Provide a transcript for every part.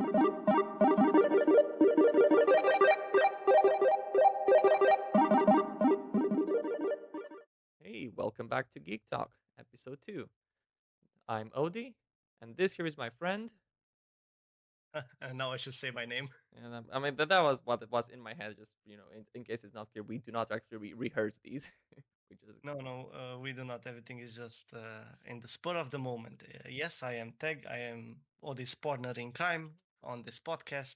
Hey, welcome back to Geek Talk, episode 2. I'm Odie, and this here is my friend. And now I should say my name. And I mean, that was what it was in my head, just, in case it's not clear, we do not actually rehearse these. we just, No, no, we do not. Everything is just in the spur of the moment. Yes, I am Teg. I am Odie's partner in crime on this podcast,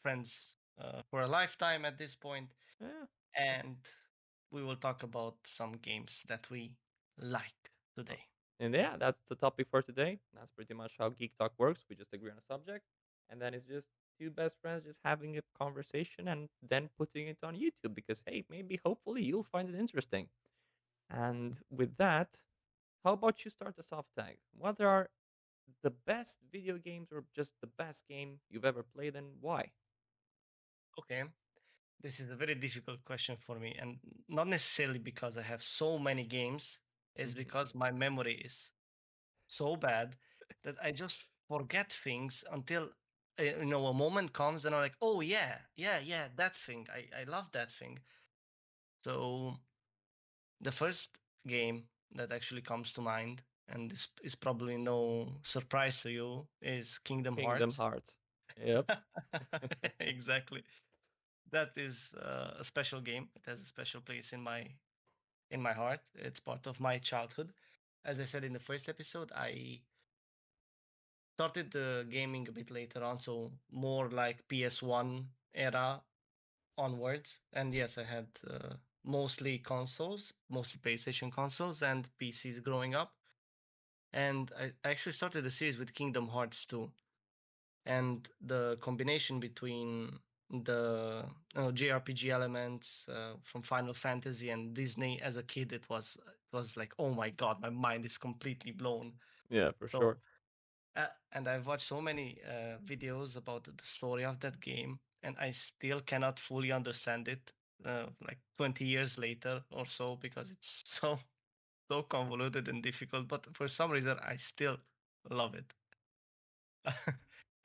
friends for a lifetime at this point, yeah. and we will talk about some games that we like Oh. today. And yeah, that's the topic for today. That's pretty much how Geek Talk works. We just agree on a subject, and then it's just two best friends just having a conversation and then putting it on YouTube because, hey, maybe hopefully you'll find it interesting. And with that, how about you start us off, Tag? What are the best video games or just the best game you've ever played and why? Okay, this is a very difficult question for me, and not necessarily because I have so many games. It's because my memory is so bad that I just forget things until a moment comes and I'm like, oh yeah, yeah, yeah, that thing. I love that thing. So the first game that actually comes to mind, and this is probably no surprise to you, is Kingdom Kingdom Hearts. Hearts. Yep. Exactly. That is a special game. It has a special place in my heart. It's part of my childhood. As I said in the first episode, I started gaming a bit later on, so more like PS1 era onwards. And yes, I had mostly consoles, mostly PlayStation consoles and PCs growing up. And I actually started the series with Kingdom Hearts 2. And the combination between the JRPG elements from Final Fantasy and Disney as a kid, it was like, oh my god, my mind is completely blown. Yeah, for So sure. and I've watched so many videos about the story of that game, and I still cannot fully understand it. Like 20 years later or so, because it's so convoluted and difficult. But for some reason, I still love it.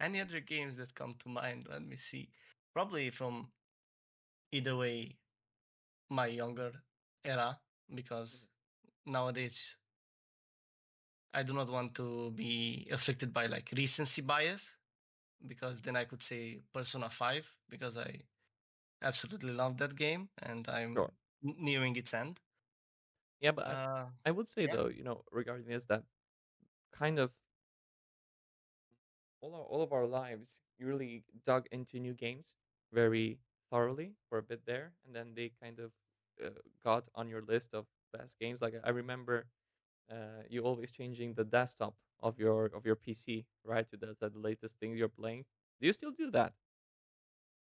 Any other games that come to mind? Let me see. Probably from either way, my younger era, because nowadays I do not want to be afflicted by like recency bias, because then I could say Persona 5 because I absolutely love that game and I'm Sure. nearing its end. Yeah, but Uh, I would say yeah. though, regarding this, that kind of all of our lives, you really dug into new games very thoroughly for a bit there, and then they kind of got on your list of best games. Like I remember, you always changing the desktop of your PC, right, to the latest thing you're playing. Do you still do that?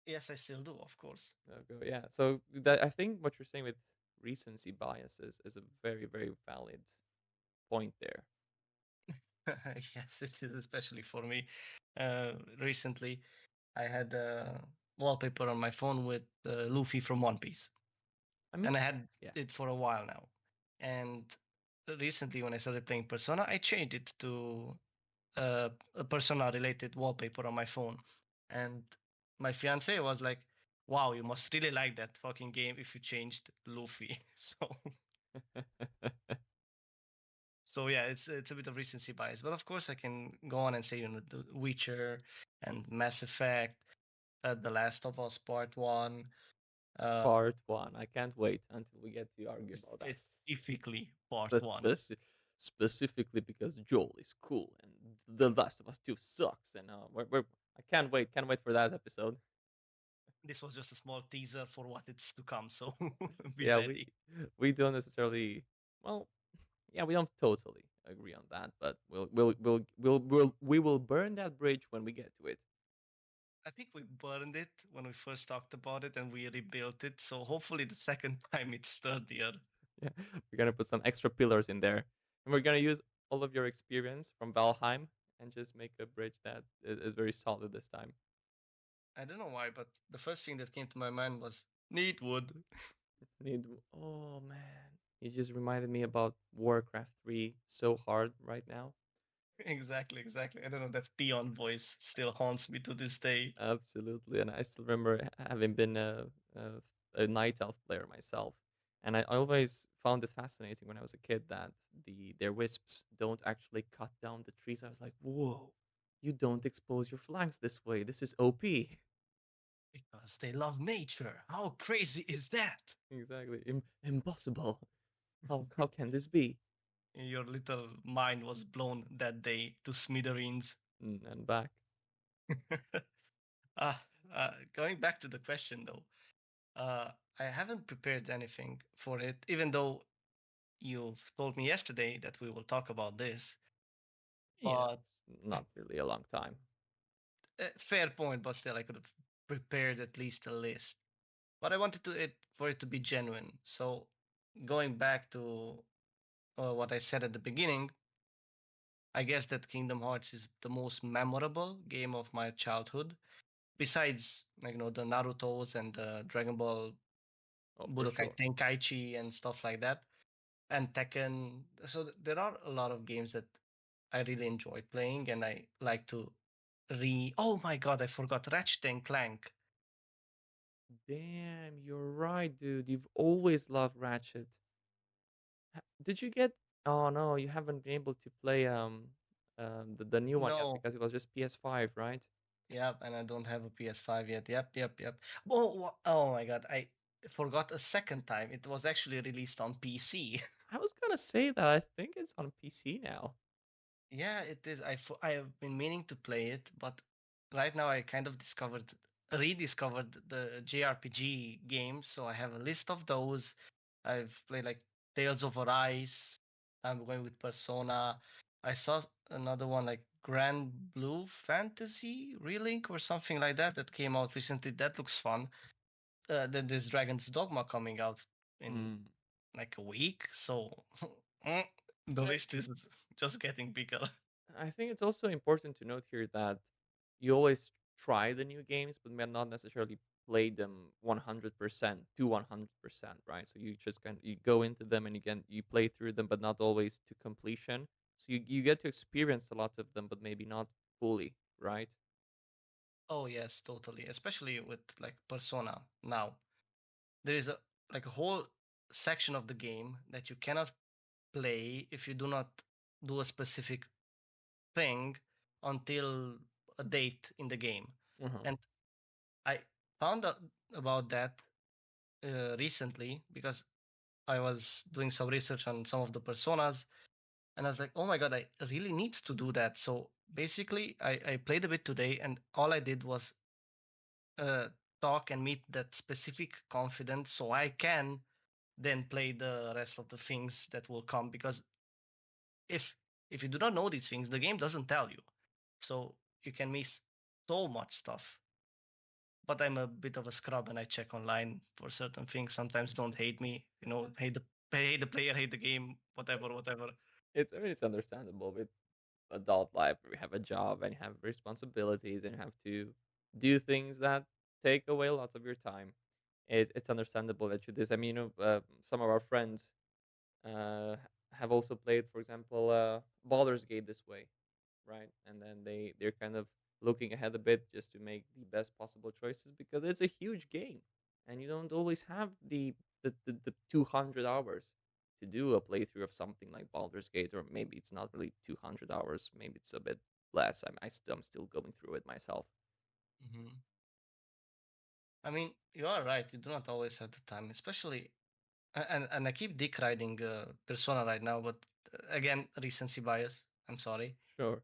Yes, I still do, of course. Okay, yeah. So that I think what you're saying with recency bias is a very very valid point there. Yes, it is, especially for me. Recently, I had a wallpaper on my phone with Luffy from One Piece, I mean, and I had yeah, it for a while now. And recently, when I started playing Persona, I changed it to a Persona related wallpaper on my phone. And my fiance was like, wow, you must really like that fucking game if you changed Luffy. So yeah, it's a bit of recency bias. But of course I can go on and say, The Witcher and Mass Effect, The Last of Us Part One, uh part one. I can't wait until we get to argue about that. specifically Part But One. specifically because Joel is cool and The Last of Us 2 sucks, and I can't wait for that episode. This was just a small teaser for what it's to come, so be Yeah, ready. we don't necessarily, well, yeah, we don't totally agree on that, but we will burn that bridge when we get to it. I think we burned it when we first talked about it and we rebuilt it. So hopefully the second time it's sturdier. Yeah, we're gonna put some extra pillars in there, and we're gonna use all of your experience from Valheim and just make a bridge that is very solid this time. I don't know why, but the first thing that came to my mind was need wood. Need Oh man, you just reminded me about Warcraft 3 so hard right now. Exactly, exactly. I don't know, that peon voice still haunts me to this day. Absolutely, and I still remember having been a night elf player myself, and I always found it fascinating when I was a kid that their wisps don't actually cut down the trees. I was like, whoa, you don't expose your flanks this way. This is OP. Because they love nature. How crazy is that? Exactly, impossible. How can this be? Your little mind was blown that day to smithereens. And back. uh, Going back to the question though, I haven't prepared anything for it, even though you've told me yesterday that we will talk about this. Yeah, But it's not really a long time. fair point, but still, I could have prepared at least a list. But I wanted to it for it to be genuine. So going back to what I said at the beginning, I guess that Kingdom Hearts is the most memorable game of my childhood. Besides, like, the Naruto's and the Dragon Ball Oh, for Budokai sure. Tenkaichi and stuff like that, and Tekken. So there are a lot of games that I really enjoy playing, and I like to Oh my god, I forgot Ratchet and Clank. Damn, you're right, dude. You've always loved Ratchet. Did you get? Oh no, you haven't been able to play the new one yet No, because it was just PS5, right? yep, and I don't have a PS5 yet. Yep, yep, yep. Oh, oh my god, I forgot a second time. It was actually released on PC. I was gonna say that. I think it's on PC now. Yeah, it is. I have been meaning to play it, but right now I kind of rediscovered the JRPG games. So I have a list of those. I've played like Tales of Arise. I'm going with Persona. I saw another one like Grand Blue Fantasy Relink or something like that that came out recently. That looks fun. Then there's Dragon's Dogma coming out in Mm. like a week. So mm, the But list is just getting bigger. I think it's also important to note here that you always try the new games, but may not necessarily play them 100% to 100%, right? So you just you go into them and you play through them, but not always to completion. So you get to experience a lot of them, but maybe not fully, right? Oh yes, totally. Especially with like Persona. Now, there is a like a whole section of the game that you cannot play if you do not do a specific thing until a date in the game. Uh-huh. And I found out about that recently because I was doing some research on some of the personas and I was like, oh my god, I really need to do that. So basically, I played a bit today and all I did was uh, talk and meet that specific confidence so I can then play the rest of the things that will come because if if you do not know these things the game doesn't tell you, so you can miss so much stuff. But I'm a bit of a scrub and I check online for certain things. Sometimes don't hate me, hate the player, hate the game, whatever, whatever. I mean, it's understandable with adult life. We have a job and you have responsibilities and you have to do things that take away lots of your time. It's understandable that you do this. I mean, some of our friends uh, have also played, for example, Baldur's Gate this way, right? And then they're kind of looking ahead a bit just to make the best possible choices because it's a huge game, and you don't always have the 200 hours to do a playthrough of something like Baldur's Gate, or maybe it's not really 200 hours, maybe it's a bit less. I'm still going through it myself. Hmm. I mean, you are right, you do not always have the time, especially and I keep deriding Persona right now, but again, recency bias. I'm sorry. Sure.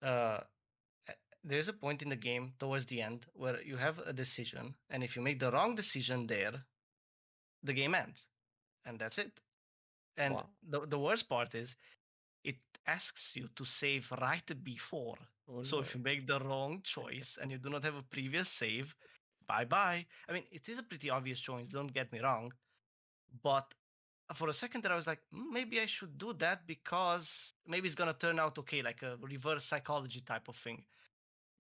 Uh, there's a point in the game towards the end where you have a decision, and if you make the wrong decision there, the game ends, and that's it. And Wow. the worst part is it asks you to save right before. Oh So if no. you make the wrong choice and you do not have a previous save, bye bye. I mean, it is a pretty obvious choice. Don't get me wrong, but for a second there I was like, maybe I should do that because maybe it's gonna turn out okay, like a reverse psychology type of thing.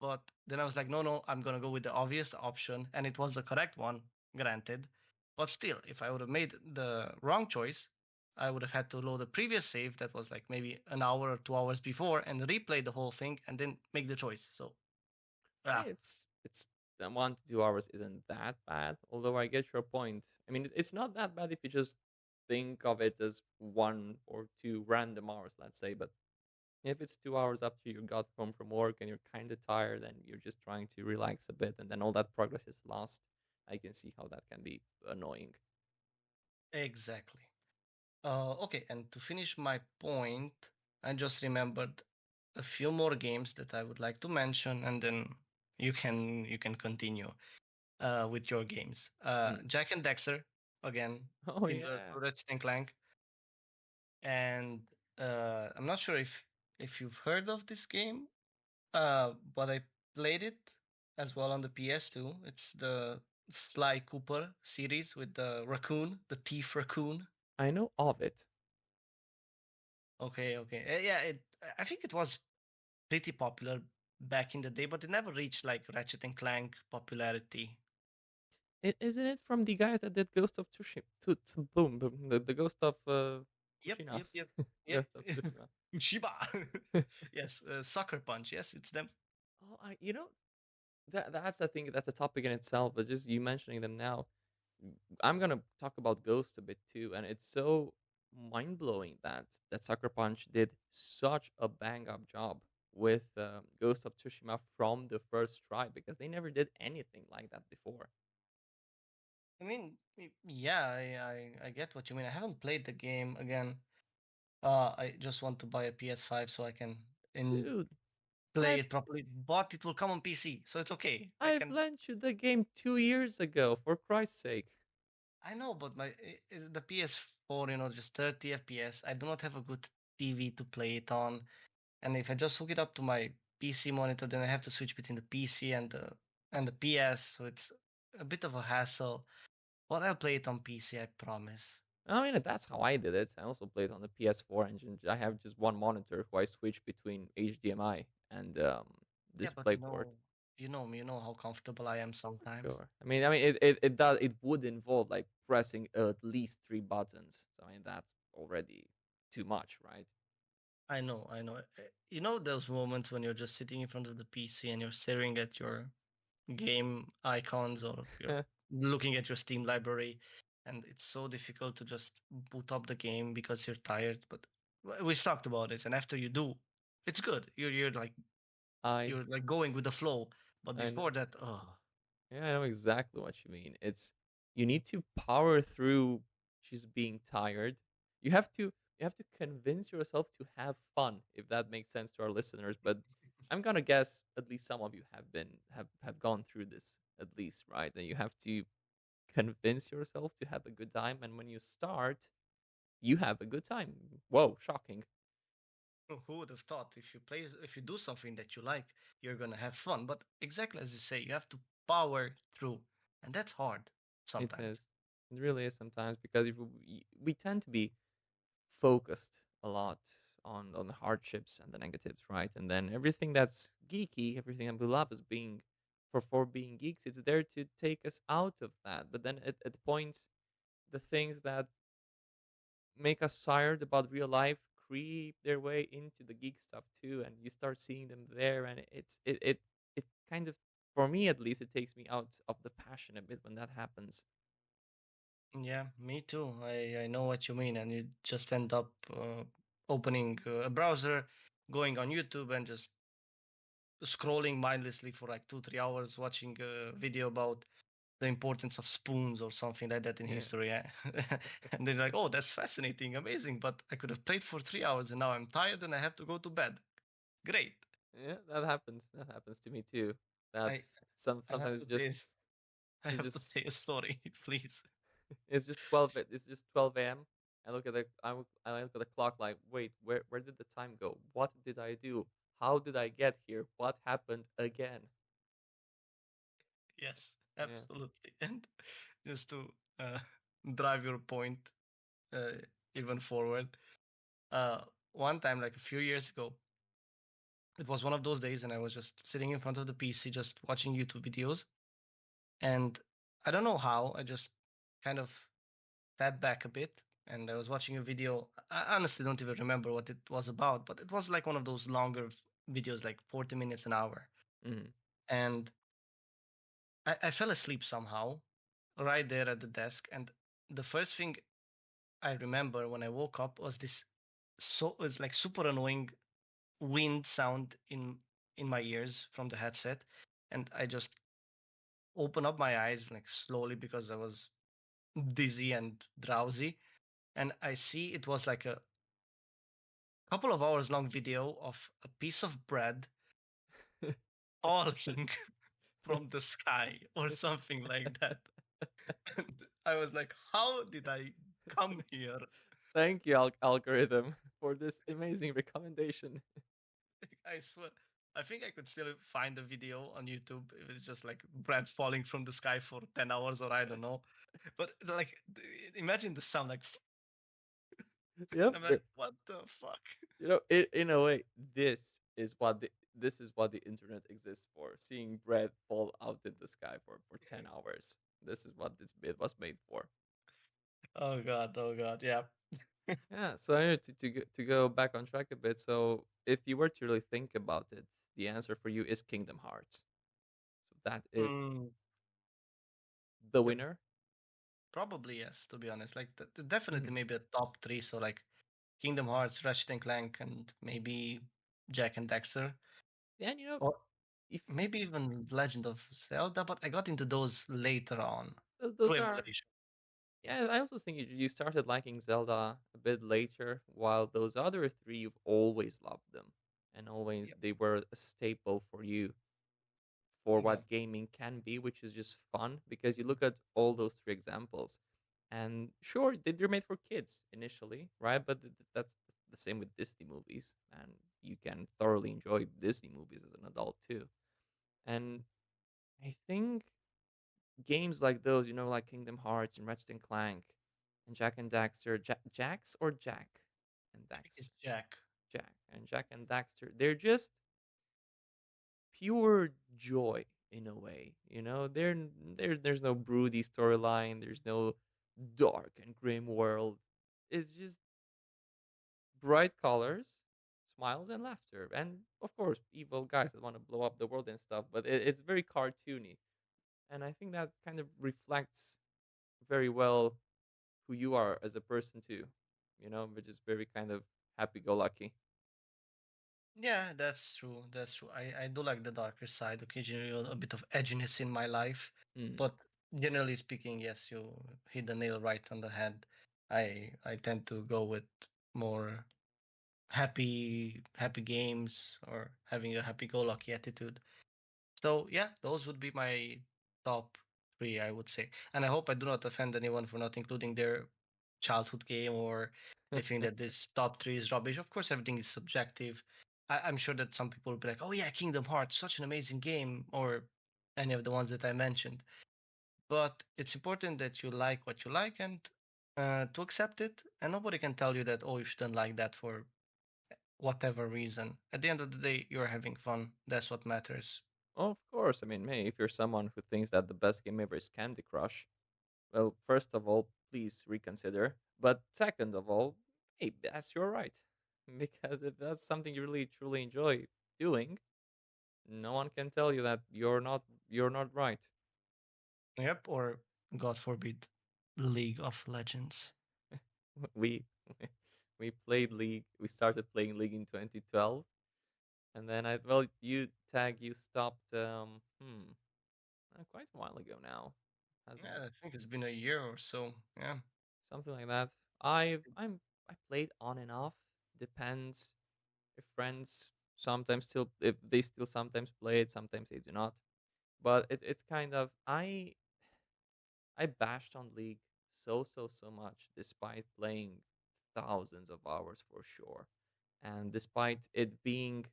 But then I was like, no, no, I'm gonna go with the obvious option, and it was the correct one, granted. But still, if I would have made the wrong choice, I would have had to load a previous save that was like maybe an hour or 2 hours before and replay the whole thing and then make the choice. So, I yeah, mean, it's 1 to 2 hours isn't that bad. Although I get your point. I mean, it's not that bad if you just think of it as 1 or 2 random hours, let's say. But if it's 2 hours after you got home from work and you're kind of tired and you're just trying to relax a bit, and then all that progress is lost, I can see how that can be annoying. exactly. Okay, and to finish my point, I just remembered a few more games that I would like to mention, and then you can continue with your games. Mm. Jack and Dexter, again, Oh similar yeah, to Ratchet and Clank, and I'm not sure if you've heard of this game, but I played it as well on the PS2. It's the Sly Cooper series with the raccoon, the thief raccoon. I know of it. Okay, okay. Yeah, I think it was pretty popular back in the day, but it never reached like Ratchet and Clank popularity. Isn't it from the guys that did Ghost of Tsushima? Boom, boom, the Ghost of Yep, Kushina. yep, yep, yep. Ghost of Tsushima. Shiba. Yes, Sucker Punch. Yes, it's them. Oh, that's the thing. That's a topic in itself. But just you mentioning them now, I'm gonna talk about Ghost a bit too, and it's so mind blowing that Sucker Punch did such a bang up job with Ghost of Tsushima from the first try because they never did anything like that before. I mean, yeah, I get what you mean. I haven't played the game again. I just want to buy a PS5 so I can in Dude, play I it properly. But it will come on PC, so it's okay. I I've can. lent you the game 2 years ago. For Christ's sake. I know, but the PS4, just 30 FPS. I do not have a good TV to play it on. And if I just hook it up to my PC monitor, then I have to switch between the PC and the PS, so it's a bit of a hassle. But I'll play it on PC, I promise. I mean, that's how I did it. I also played on the PS4 engine. I have just one monitor who I switch between HDMI and Yeah, but DisplayPort. you know me, you know how comfortable I am sometimes. Sure. It does. It would involve like pressing at least 3 buttons. So I mean, that's already too much, right? I know, I know. You know those moments when you're just sitting in front of the PC and you're staring at your game icons or you're looking at your Steam library, and it's so difficult to just boot up the game because you're tired. But we talked about this, and after you do, it's good. I You're like going with the flow. But I before know. that, oh, Yeah, I know exactly what you mean. It's you need to power through just being tired. You have to you have to convince yourself to have fun, if that makes sense to our listeners. But I'm gonna guess at least some of you have gone through this at least, right? And you have to convince yourself to have a good time, and when you start, you have a good time. Whoa, shocking. who would have thought if you do something that you like, you're gonna have fun. But exactly as you say, you have to power through, and that's hard It sometimes. is. It really is sometimes because if we tend to be focused a lot on the hardships and the negatives, right? And then everything that's geeky, everything that we love as being for being geeks, it's there to take us out of that. But then at points, the things that make us tired about real life creep their way into the geek stuff too, and you start seeing them there, and it kind of, for me at least, it takes me out of the passion a bit when that happens. Yeah, me too. I know what you mean, and you just end up opening a browser, going on YouTube, and just scrolling mindlessly for like 2 3 hours, watching a video about the importance of spoons or something like that in Yeah. history. Yeah. And they're like, "Oh, that's fascinating, amazing!" But I could have played for 3 hours, and now I'm tired and I have to go to bed. Great. Yeah, that happens to me too. I That's I have sometimes to just play. I it's have to just play a story, please. it's just 12 a.m. I look at the clock like, wait, where did the time go? What did I do? How did I get here? What happened again? Yes, Yeah. absolutely. And just to uh, drive your point uh, even forward, uh, one time, like a few years ago, it was one of those days, and I was just sitting in front of the PC, just watching YouTube videos. And I don't know how, I just kind of sat back a bit and I was watching a video. I honestly don't even remember what it was about, but it was like one of those longer videos, like 40 minutes an hour. Mhm. And I fell asleep somehow right there at the desk. And the first thing I remember when I woke up was this, so it was like super annoying wind sound in my ears from the headset. And I just opened up my eyes like slowly because I was dizzy and drowsy. And I see it was like a couple of hours long video of a piece of bread falling from the sky or something like that. And I was like, how did I come here? Thank you, algorithm, for this amazing recommendation. I swear. I think I could still find the video on YouTube. It was just like bread falling from the sky for 10 hours or I don't know. But like, imagine the sound like, Yep. I'm like, what the fuck? In a way, this is what the internet exists for. Seeing bread fall out in the sky for 10 hours. This is what this bit was made for. Oh God, yeah. Yeah. So to go back on track a bit. So if you were to really think about it, the answer for you is Kingdom Hearts. So that is Mm, the yeah, winner. probably yes, to be honest. Like, definitely Mhm. maybe a top three. So, like, Kingdom Hearts, Ratchet and Clank, and maybe Jack and Dexter. And Or if maybe even Legend of Zelda, but I got into those later on those through are. emulation. Yeah, I also think you started liking Zelda a bit later, while those other three you've always loved them, and always Yep. they were a staple for you for Yeah. what gaming can be, which is just fun. Because you look at all those three examples, and sure, they're made for kids initially, right? But that's the same with Disney movies, and you can thoroughly enjoy Disney movies as an adult too. And I think games like those, like Kingdom Hearts and Ratchet and Clank and Jack and Daxter, Jax or Jack and I think Daxter, it's Jack. Jack and Daxter, they're just pure joy in a way. There's no broody storyline. There's no dark and grim world. It's just bright colors, smiles, and laughter, and of course, evil guys that want to blow up the world and stuff. But it's very cartoony, and I think that kind of reflects very well who you are as a person too. Which is very kind of happy-go-lucky. Yeah, that's true. That's true. I do like the darker side, occasionally a bit of edginess in my life. Mm. But generally speaking, yes, you hit the nail right on the head. I tend to go with more happy games or having a happy-go-lucky attitude. So yeah, those would be my top three, I would say. And I hope I do not offend anyone for not including their childhood game or they think that this top three is rubbish. Of course, everything is subjective. I'm sure that some people will be like, "Oh yeah, Kingdom Hearts, such an amazing game," or any of the ones that I mentioned. But it's important that you like what you like and to accept it. And nobody can tell you that, oh, you shouldn't like that for whatever reason. At the end of the day, you're having fun. That's what matters. Of course, I mean, hey, if you're someone who thinks that the best game ever is Candy Crush, well, first of all, please reconsider. But second of all, hey, that's your right. Because if that's something you really truly enjoy doing, no one can tell you that you're not right. Yep, or God forbid, League of Legends. We we played League. We started playing League in 2012, and then you stopped quite a while ago now, hasn't Yeah, it? I think it's been a year or so. Yeah. Something like that. I played on and off. Depends if friends sometimes still if they still sometimes play it, sometimes they do not. But it's kind of I bashed on League so much despite playing thousands of hours for sure. And despite it being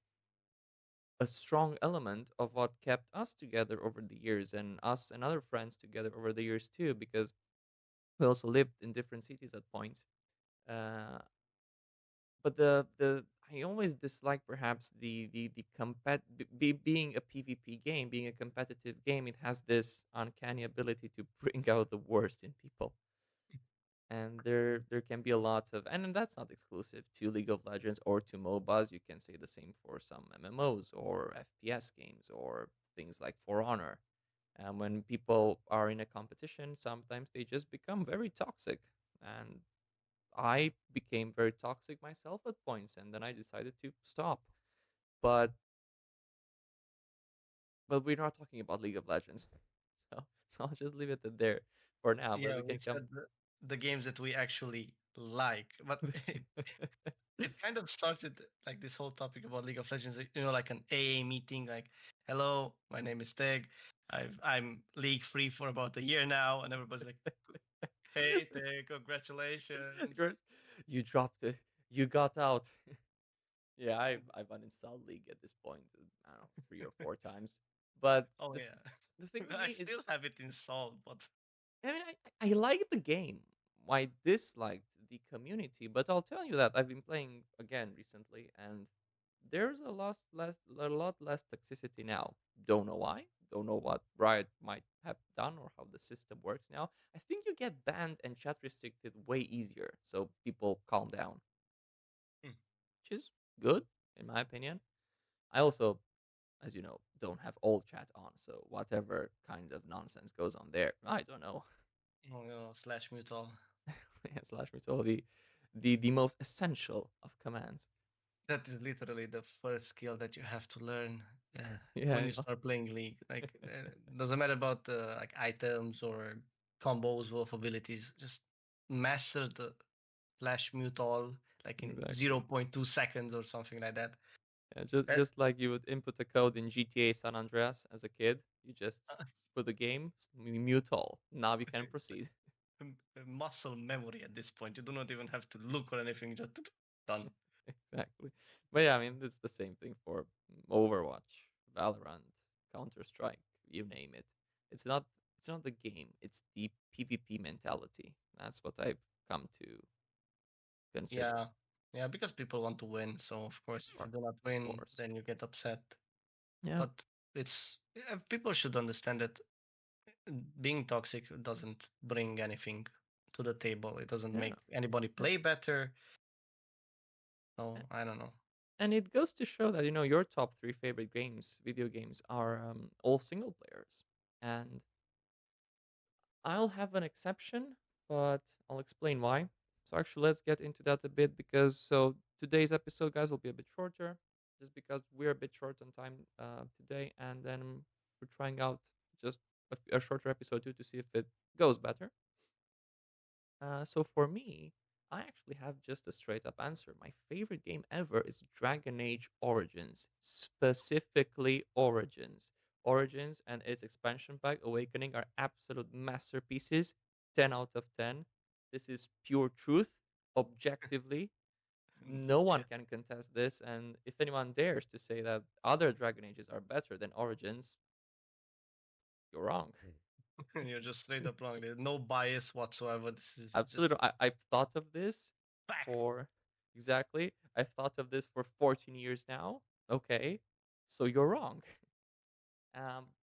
a strong element of what kept us together over the years and us and other friends together over the years too, because we also lived in different cities at points. Uh, but the I always dislike perhaps being a PvP game, being a competitive game. It has this uncanny ability to bring out the worst in people. and there can be a lot of, and that's not exclusive to League of Legends or to MOBAs. You can say the same for some MMOs or FPS games or things like For Honor. And when people are in a competition, sometimes they just become very toxic. And I became very toxic myself at points, and then I decided to stop. But we're not talking about League of Legends, so I'll just leave it at there for now. But Yeah, we we can come. said the games that we actually like, but it kind of started like this whole topic about League of Legends, like an AA meeting, like, hello, my name is Teg. I'm league free for about a year now, and everybody's like, hey Teg, congratulations. Yours, you dropped it. You got out. Yeah, I've uninstalled League at this point. I don't know, 3 or 4 times. But Oh the yeah. the thing with I me is, still have it installed, but I mean, I like the game. I disliked the community, but I'll tell you that I've been playing again recently, and there's a lot less toxicity now. Don't know why. Don't know what Riot might have done or how the system works now. I think you get banned and chat restricted way easier, so people calm down, hmm, which is good in my opinion. I also, as you know, don't have all chat on, so whatever kind of nonsense goes on there, I don't know. slash mute all. Slash Mutol, the most essential of commands. That is literally the first skill that you have to learn Yeah, when I you know. start playing League. Like, doesn't matter about like items or combos or abilities. Just master the flash mute all like in Exactly. 0.2 seconds or something like that. Yeah, just like you would input a code in GTA San Andreas as a kid, you just Uh, put the game, mute all. Now you can proceed. Muscle memory at this point. You do not even have to look or anything. Just done. Exactly. But yeah, I mean, it's the same thing for Overwatch, Valorant, Counter Strike, you name it. It's not it's not the game, it's the PvP mentality. That's what I've come to consider. Yeah. Yeah, because people want to win. So of course, if Sure, you do not of win, course. then you get upset. Yeah. But people should understand that being toxic doesn't bring anything to the table. It doesn't Yeah. make anybody And, play better. So I don't know. and it goes to show that, your top three favorite video games, are all single players. And I'll have an exception, but I'll explain why. So actually, let's get into that a bit, because today's episode, guys, will be a bit shorter, just because we're a bit short on time today, and then we're trying out just a shorter episode too to see if it goes better. So for me, I actually have just a straight up answer. My favorite game ever is Dragon Age Origins, specifically Origins. Origins and its expansion pack, Awakening, are absolute masterpieces. 10 out of 10. This is pure truth, objectively. No one Yeah. can contest this. And if anyone dares to say that other Dragon Ages are better than Origins, you're wrong. You're just straight up wrong. There's no bias whatsoever. This is just Absolutely. I've thought of this fact. for exactly. I've thought of this for 14 years now. Okay. So you're wrong.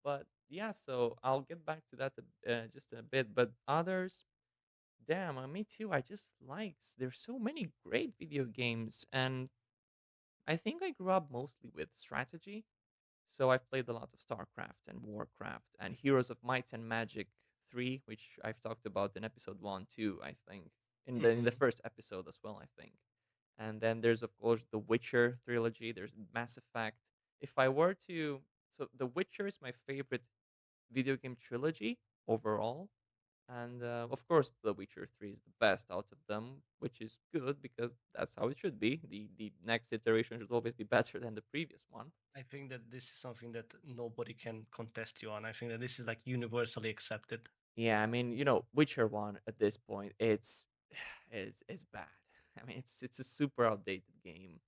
But yeah, so I'll get back to that just in a bit. But others, damn, me too. I just like, there's so many great video games. And I think I grew up mostly with strategy. So I've played a lot of StarCraft and Warcraft and Heroes of Might and Magic 3, which I've talked about in episode 1 too, I think. In the Hmm. first episode as well, I think. And then there's of course the Witcher trilogy, there's Mass Effect. If I were to So The Witcher is my favorite video game trilogy overall. And of course, The Witcher 3 is the best out of them, which is good because that's how it should be. The next iteration should always be better than the previous one. I think that this is something that nobody can contest you on. I think that this is like universally accepted. Yeah, I mean, Witcher 1 at this point, it's bad. I mean, it's a super outdated game.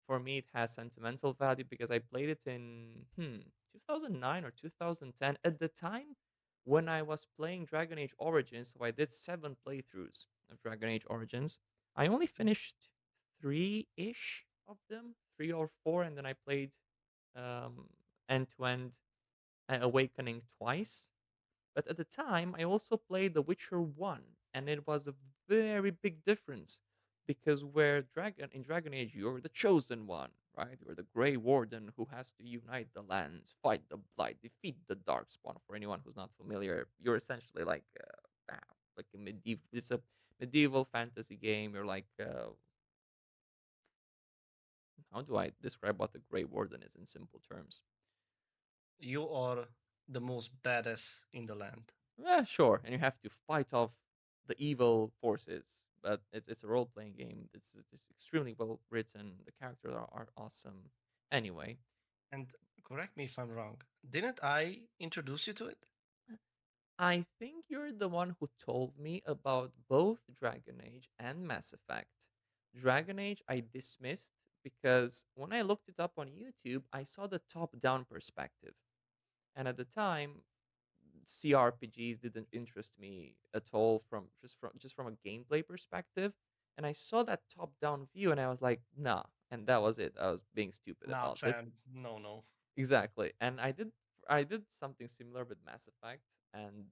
For me, it has sentimental value because I played it in 2009 or 2010 at the time when I was playing Dragon Age Origins. So I did 7 playthroughs of Dragon Age Origins. I only finished 3-ish of them, 3 or 4, and then I played um end to end Awakening twice. But at the time, I also played The Witcher 1. and it was a very big difference because where Dragon Age you're the chosen one, right? You're the Grey Warden who has to unite the lands, fight the Blight, defeat the Darkspawn. For anyone who's not familiar, you're essentially like a medieval. It's a medieval fantasy game. You're like how do I describe what the Grey Warden is in simple terms? You are the most badass in the land. Yeah, sure. And you have to fight off the evil forces. But it's a role playing game. It's extremely well written. The characters are awesome. Anyway, And correct me if I'm wrong. Didn't I introduce you to it? I think you're the one who told me about both Dragon Age and Mass Effect. Dragon Age I dismissed because when I looked it up on YouTube, I saw the top down perspective. And at the time, CRPGs didn't interest me at all from a gameplay perspective. And I saw that top down view and I was like, nah. And that was it. I was being stupid Nah, about it. fam. No, no. Exactly. And I did something similar with Mass Effect, and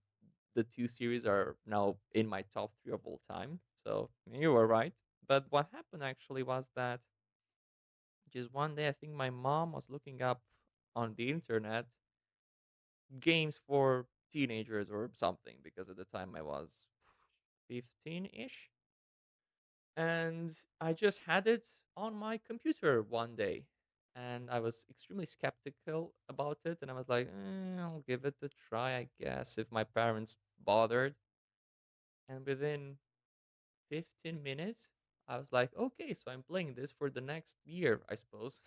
the two series are now in my top three of all time. So you were right. But what happened actually was that just one day I think my mom was looking up on the internet games for teenagers or something because at the time I was 15-ish, and I just had it on my computer one day, and I was extremely skeptical about it, and I was like, I'll give it a try, I guess, if my parents bothered. And within 15 minutes I was like, okay, so I'm playing this for the next year, I suppose.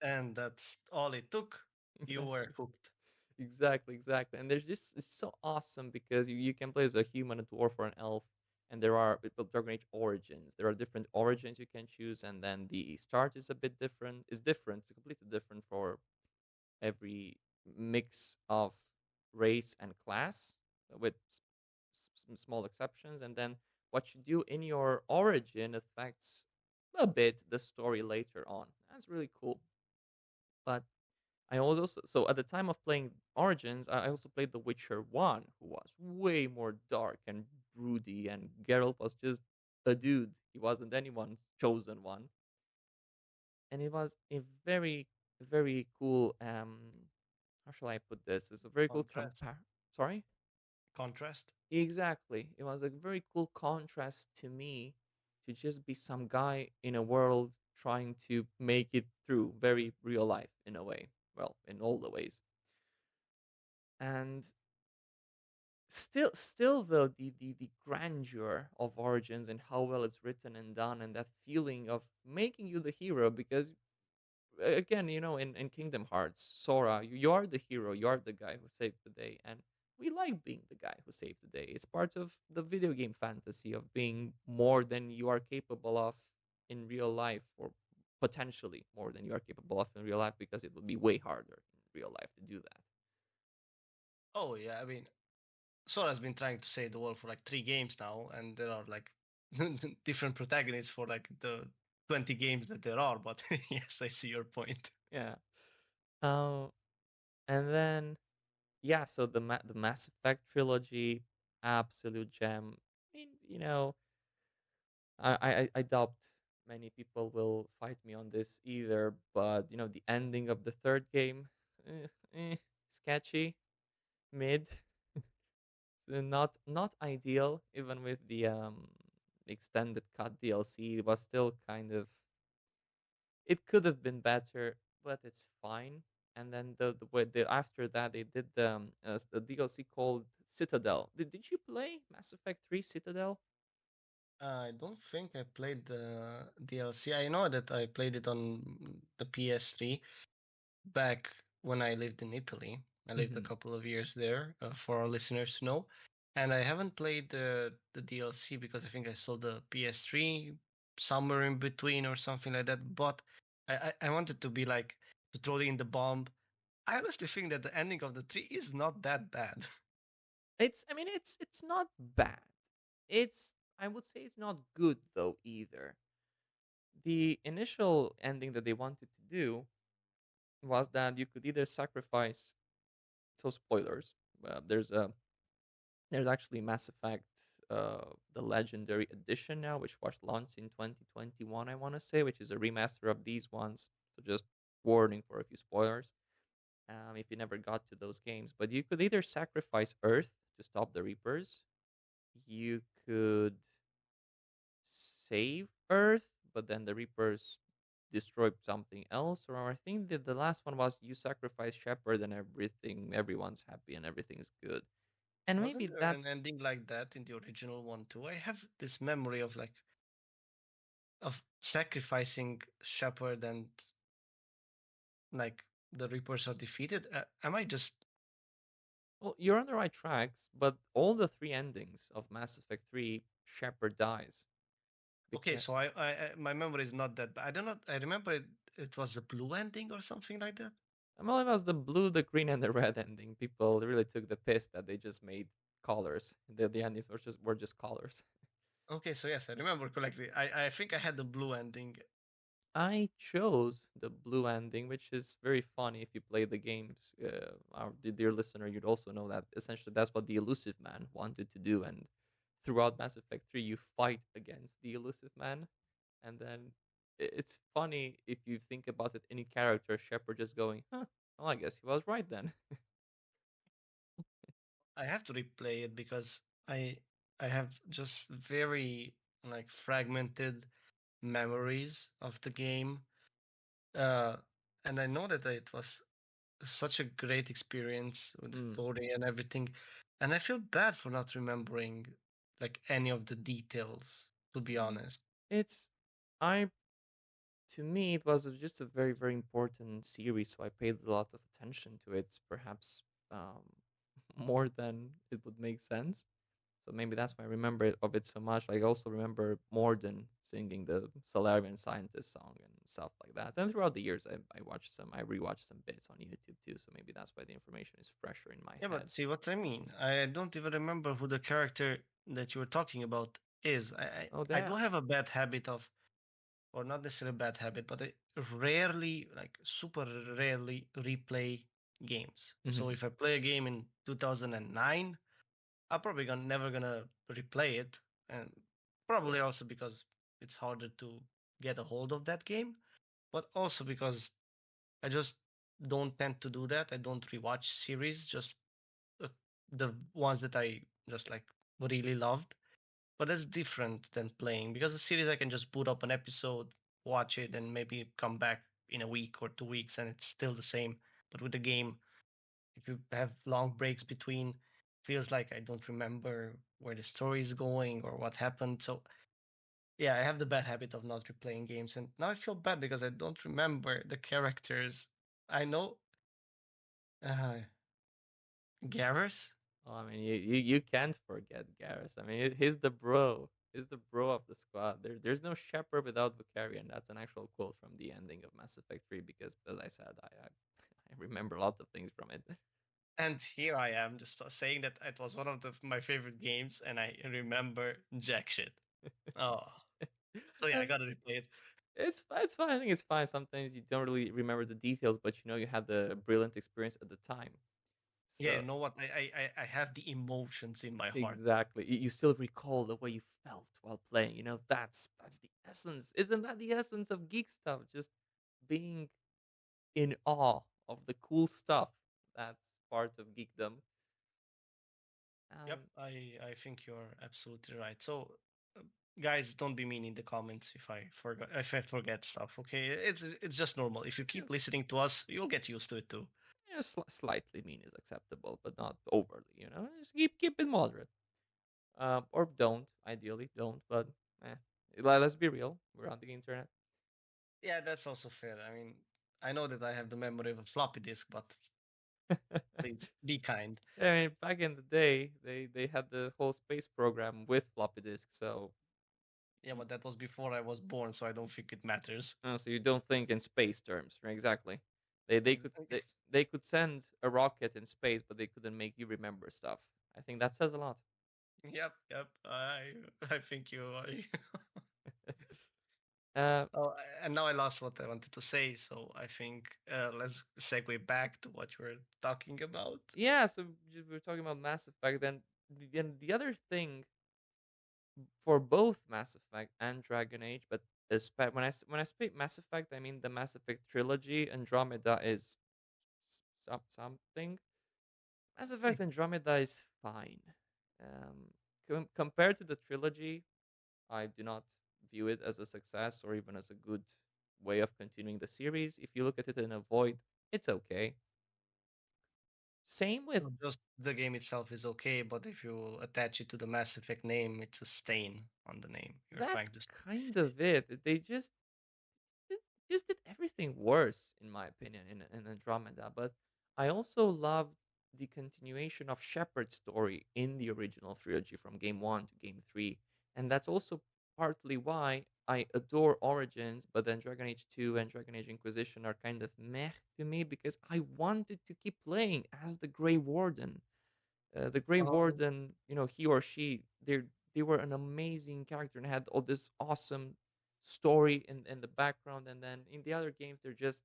And that's all it took. You were hooked. Exactly, exactly. And there's just it's so awesome because you can play as a human, a dwarf, or an elf, and there are with Dragon Age Origins. There are different origins you can choose, and then the start is a bit different. It's different. It's completely different for every mix of race and class, with some small exceptions. And then what you do in your origin affects a bit the story later on. That's really cool. But I also so at the time of playing Origins, I also played The Witcher 1, who was way more dark and broody, and Geralt was just a dude. He wasn't anyone's chosen one. And it was a very, very cool how shall I put this? It's a very cool Contrast. sorry? Contrast. Exactly. It was a very cool contrast to me to just be some guy in a world trying to make it through very real life in a way. Well, in all the ways. And still though the grandeur of Origins and how well it's written and done, and that feeling of making you the hero, because again, in Kingdom Hearts, Sora, you are the hero, you are the guy who saved the day, and we like being the guy who saved the day. It's part of the video game fantasy of being more than you are capable of in real life, or potentially more than you are capable of in real life, because it would be way harder in real life to do that. Oh yeah, I mean, Sora's been trying to save the world for like 3 games now, and there are like different protagonists for like the 20 games that there are. But yes, I see your point. Yeah. um and then yeah, so the Mass Effect trilogy, absolute gem. I mean, I doubt many people will fight me on this either, but the ending of the third game, sketchy, mid. It's not ideal. Even with the extended cut DLC, it was still kind of. It could have been better, but it's fine. And then after that they did the DLC called Citadel. Did you play Mass Effect 3 Citadel? I don't think I played the DLC. I know that I played it on the PS3 back when I lived in Italy. I lived a Hmm. couple of years there, for our listeners to know. And I haven't played the DLC because I think I sold the PS3 somewhere in between or something like that. But I wanted to be like to throw in the bomb. I honestly think that the ending of the three is not that bad. It's not bad. It's I would say it's not good though either. The initial ending that they wanted to do was that you could either spoilers. There's actually Mass Effect the Legendary Edition now, which was launched in 2021, I want to say, which is a remaster of these ones. So just warning for a few spoilers if you never got to those games. But you could either sacrifice Earth to stop the Reapers, you could save Earth, but then the Reapers destroy something else. Or I think that the last one was you sacrifice Shepherd and everyone's happy and everything's good. And maybe Wasn't there an that's ending like that in the original one too? I have this memory of sacrificing Shepard and like the Reapers are defeated. Am I just well, you're on the right tracks, but all the three endings of Mass Effect 3, Shepard dies. okay? Because So I my memory is not that bad. I don't know. I remember it was the blue ending or something like that. well, it was the blue, the green, and the red ending. People really took the piss that they just made colors. The endings were just colors. Okay, so yes, I remember correctly. I think I had the blue ending. I chose the blue ending, which is very funny if you play the games. Our dear listener, you'd also know that essentially that's what the Elusive Man wanted to do. And throughout Mass Effect 3, you fight against the Elusive Man. And then it's funny if you think about it, any character, Shepard just going, huh, well, I guess he was right then. I have to replay it because I I have just very like fragmented memories of the game. Uh, and I know that it was such a great experience with the Mm. story and everything. And I feel bad for not remembering like any of the details, to be honest. It's, I to me it was just a very very important series, so I paid a lot of attention to it, perhaps um, more than it would make sense. So maybe that's why I remember of it so much. I also remember Morden singing the Solarian Scientist song and stuff like that. And throughout the years, I rewatched some bits on YouTube too. So maybe that's why the information is fresher in my Yeah, head. but see what I mean. I don't even remember who the character that you were talking about is. Oh, I that. do have a bad habit of, or not necessarily a bad habit, but I rarely, like super rarely replay games. So Hmm. if I play a game in 2009, I'm probably never gonna replay it, and probably Sure. also because it's harder to get a hold of that game, but also because I just don't tend to do that. I don't rewatch series, just uh, the ones that I just like really loved. But that's different than playing because a series I can just boot up an episode, watch it, and maybe come back in a week or 2 weeks, and it's still the same. But with the game, if you have long breaks between, feels like I don't remember where the story is going or what happened. So yeah, I have the bad habit of not replaying games, and now I feel bad because I don't remember the characters. I know uh, Garrus. Oh, I mean, you can't forget Garrus. I mean, he's the bro. He's the bro of the squad. There's no shepherd without Vicarian. That's an actual quote from the ending of Mass Effect 3 because, as I said, I remember lots of things from it. And here I am just saying that it was one of my favorite games, and I remember jack shit. Oh, so yeah, I gotta replay it. It's fine. I think it's fine. Sometimes you don't really remember the details, but you know you had the brilliant experience at the time. Yeah, you So know what? I have the emotions in my heart. exactly, you still recall the way you felt while playing. You know that's the essence. Isn't that the essence of geek stuff? Just being in awe of the cool stuff. That's part of geekdom. Yep, And I think you're absolutely right. So, uh, guys, don't be mean in the comments if I forget stuff. Okay, it's just normal. If you you know, keep listening to us, you'll get used to it too. slightly mean is acceptable, but not overly. You know, just keep it moderate. Or don't. Ideally, don't. But eh. Let's be real. We're on the internet. Yeah, that's also fair. I mean, I know that I have the memory of a floppy disk, but please be kind. I mean, back in the day, they had the whole space program with floppy disks. So, Yeah, but that was before I was born, so I don't think it matters. so you don't think in space terms, right? Exactly. They could they could send a rocket in space, but they couldn't make you remember stuff. I think that says a lot. Yep, yep. I think you. uh, Oh, and now I lost what I wanted to say, so I think let's segue back to what you were talking about. yeah. So we're talking about Mass Effect. Then the other thing. for both Mass Effect and Dragon Age, but when I speak Mass Effect, I mean the Mass Effect trilogy. Andromeda is something. Mass Mm. Effect Andromeda is fine. Compared to the trilogy, I do not view it as a success or even as a good way of continuing the series. If you look at it in a void, it's okay. Same with So just the game itself is okay, but if you attach it to the Mass Effect name, it's a stain on the name. You're that's trying to. kind of it. They it just did everything worse, in my opinion, in Andromeda. But I also loved the continuation of Shepard's story in the original trilogy from game one to game three. And that's also partly why I adore Origins, but then Dragon Age 2 and Dragon Age Inquisition are kind of meh to me because I wanted to keep playing as the Grey Warden. The Grey Um, Warden, he or she, they were an amazing character and had all this awesome story in the background. And then in the other games, they're just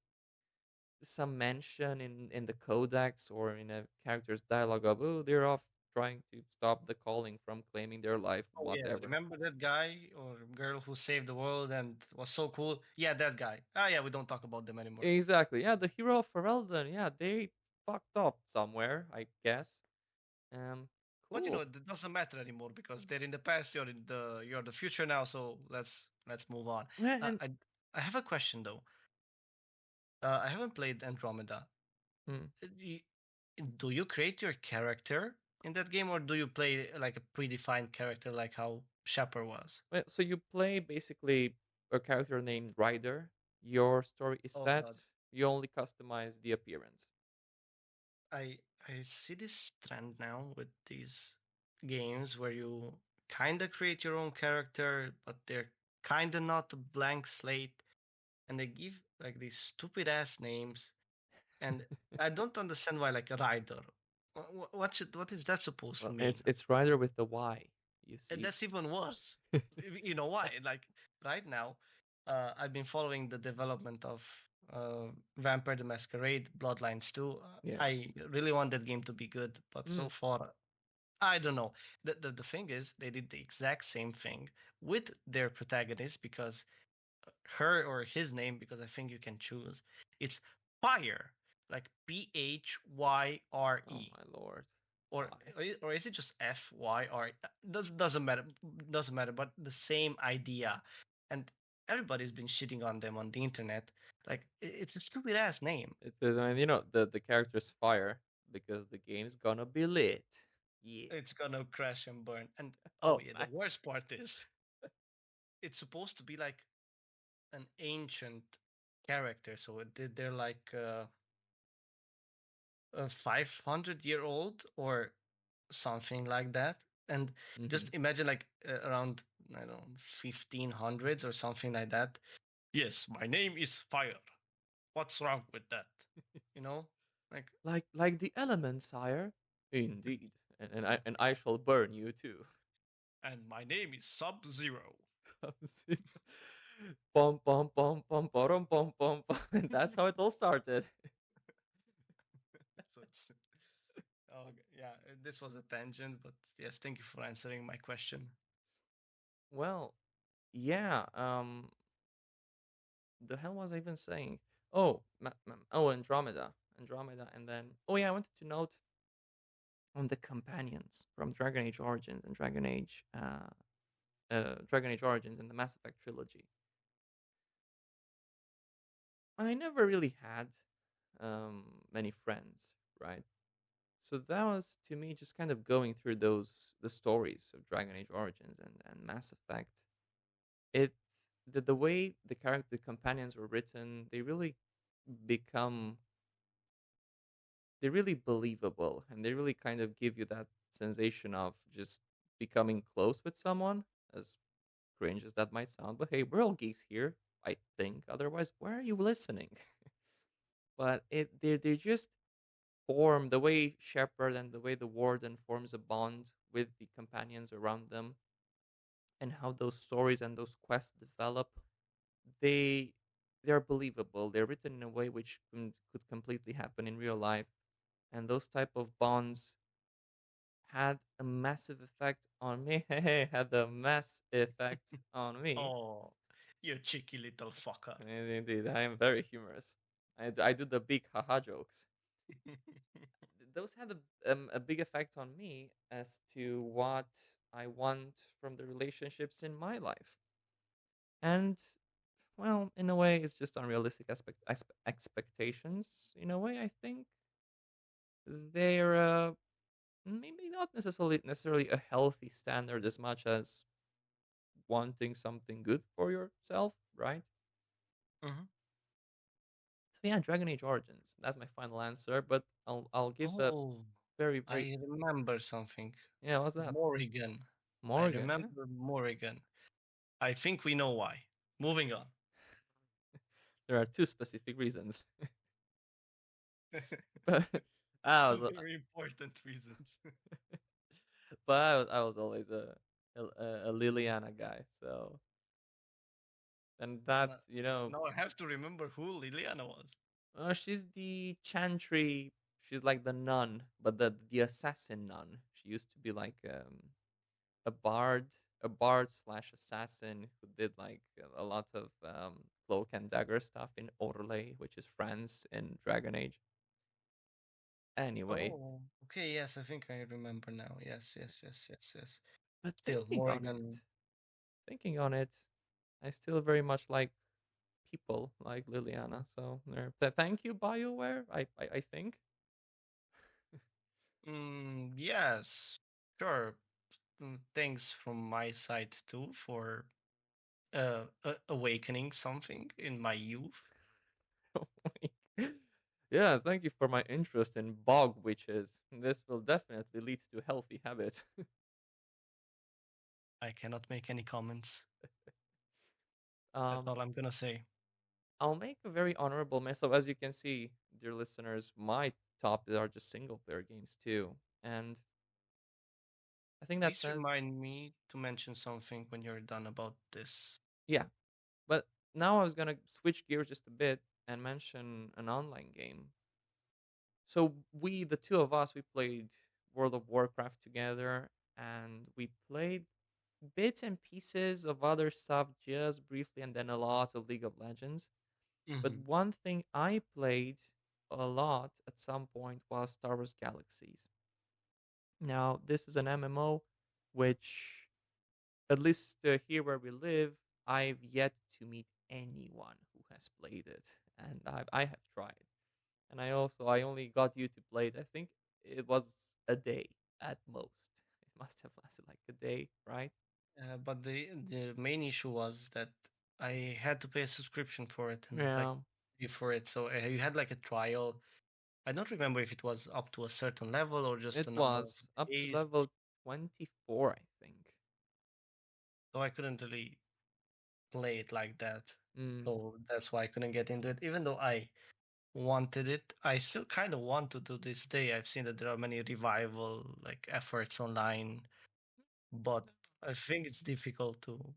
some mention in the codex or in a character's dialogue of, oh, they're off trying to stop the calling from claiming their life, oh yeah, whatever. remember that guy or girl who saved the world and was so cool? Yeah, that guy. Ah, yeah, we don't talk about them anymore. Exactly. Yeah, the hero of Ferelden. Yeah, they fucked up somewhere, I guess. But Cool. it doesn't matter anymore because they're in the past. You're the future now. So let's move on. Well, Uh, and I I have a question though. I haven't played Andromeda. mm, Y- Do you create your character in that game, or do you play like a predefined character, like how Shepard was? well, so you play basically a character named Ryder. Your story is Oh set. God, You only customize the appearance. I see this trend now with these games where you kind of create your own character, but they're kind of not a blank slate, and they give like these stupid ass names, and I don't understand why, like Ryder. What is that supposed to Well, mean? it's Ryder with the Y. You And see. that's even worse. You know why? Like right now, I've been following the development of Vampire the Masquerade Bloodlines 2. Yeah. I really want that game to be good, but Mm, so far, I don't know. The thing is, they did the exact same thing with their protagonist because her or his name, because I think you can choose, it's Fire, like oh Pyre, my lord. or Why? or is it just Fyre? Doesn't matter. Doesn't matter. But the same idea, and everybody's been shitting on them on the internet. Like it's a stupid ass name. It is. I mean, the character's fire because the game's gonna be lit. Yeah. It's gonna crash and burn. And oh Oh yeah, the man. worst part is it's supposed to be like an ancient character. So they're like a 500-year-old or something like that. And Hmm. just imagine like around I don't know 1500s or something like that. Yes, my name is Fire. What's wrong with that? You know, like, Like the elements, sire. Indeed. And I shall burn you too. and my name is Sub Zero. Pom pom pom pom pom pom pom pom. And that's how it all started. So it's oh yeah, this was a tangent, but yes, thank you for answering my question. Well, yeah. The hell was I even saying? Oh, Andromeda, Andromeda, and then oh yeah, I wanted to note on the companions from Dragon Age Origins and Dragon Age Origins and the Mass Effect trilogy. I never really had many friends, right? So that was to me just kind of going through the stories of Dragon Age Origins and Mass Effect. It the way the companions were written, become they're really believable and they really kind of give you that sensation of just becoming close with someone, as cringe as that might sound. But hey, we're all geeks here, I think. Otherwise, why are you listening? But they just form the way Shepard and the way the Warden forms a bond with the companions around them, and how those stories and those quests develop. They they're believable. They're written in a way which could completely happen in real life, and those type of bonds had a massive effect on me. Hey, had a mass effect on me. Oh, you cheeky little fucker. Indeed, I am very humorous. I do the big haha jokes. Those had a big effect on me as to what I want from the relationships in my life. And well, in a way, it's just unrealistic expectations. In a way, I think they're maybe not necessarily a healthy standard as much as wanting something good for yourself, right? Mhm. So yeah, Dragon Age Origins. That's my final answer, but I'll give a Oh, very brief. I remember something. Yeah, what's that? Morrigan. I Morgan. Yeah, remember Morrigan. I think we know why. Moving on. there are two specific reasons. But I Two was, very important reasons. I was always a Liliana guy. So and Now that's now I have to remember who Liliana was. she's the Chantry. She's like the nun, but the assassin nun. She used to be like a bard, a bard slash assassin who did like a lot of cloak and dagger stuff in Orlais, which is France in Dragon Age. Anyway, Oh, okay, yes, I think I remember now. Yes, yes, yes, yes, yes. but Still, Morrigan. thinking on it, I still very much like people like Liliana. So thank you, Bioware. I think. Yes, sure. Thanks from my side too for awakening something in my youth. Yes, thank you for my interest in bog witches. This will definitely lead to healthy habits. I cannot make any comments. That's um, all I'm gonna say. I'll make a very honorable mess. So, as you can see, dear listeners, my top are just single player games too. And I think that Please says, remind me to mention something when you're done about this. yeah. But now I was going to switch gears just a bit and mention an online game. So, the two of us, we played World of Warcraft together and we played bits and pieces of other stuff just briefly and then a lot of League of Legends. But Hmm. one thing I played a lot at some point was Star Wars Galaxies. Now, this is an MMO which, at least here where we live, I've yet to meet anyone who has played it, and I have tried. And I only got you to play it. I think it was a day at most. It must have lasted like a day, right? But the main issue was that I had to pay a subscription for it and like Yeah, pay for it. So you had like a trial. I don't remember if it was up to a certain level or just it a number of was up to days. level 24, I think. So I couldn't really play it like that. Mm. So that's why I couldn't get into it. Even though I wanted it, I still kind of want to this day. I've seen that there are many revival like efforts online, but I think it's difficult to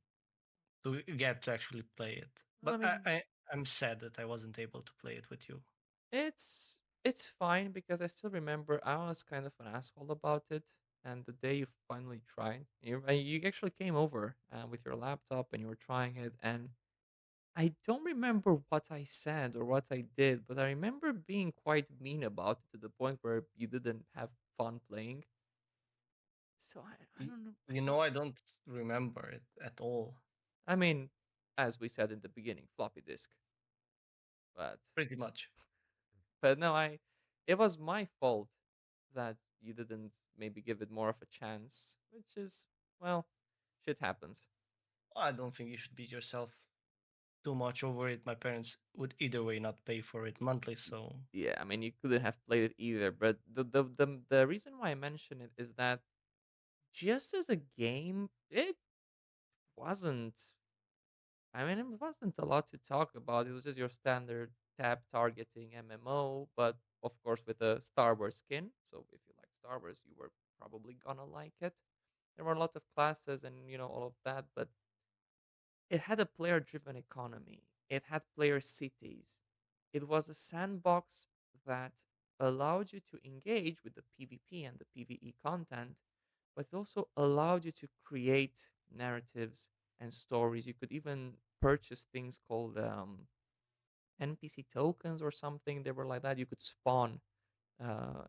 get to actually play it. I But mean, I'm sad that I wasn't able to play it with you. it's fine because I still remember I was kind of an asshole about it. And the day you finally tried, you actually came over with your laptop and you were trying it. And I don't remember what I said or what I did, but I remember being quite mean about it to the point where you didn't have fun playing. So I don't know. I You think know, I don't remember it at all. I mean, as we said in the beginning, floppy disk. But Pretty much. no, I it was my fault that you didn't maybe give it more of a chance, which is well, shit happens. I don't think you should beat yourself too much over it. My parents would either way not pay for it monthly, so Yeah, I mean you couldn't have played it either, but the reason why I mention it is that just as a game, it wasn't. I mean, it wasn't a lot to talk about. It was just your standard tab targeting MMO, but of course with a Star Wars skin. So if you like Star Wars, you were probably gonna like it. There were a lot of classes and all of that, but it had a player driven economy. It had player cities. It was a sandbox that allowed you to engage with the PvP and the PvE content, but it also allowed you to create narratives and stories. You could even purchase things called NPC tokens or something. They were like that. You could spawn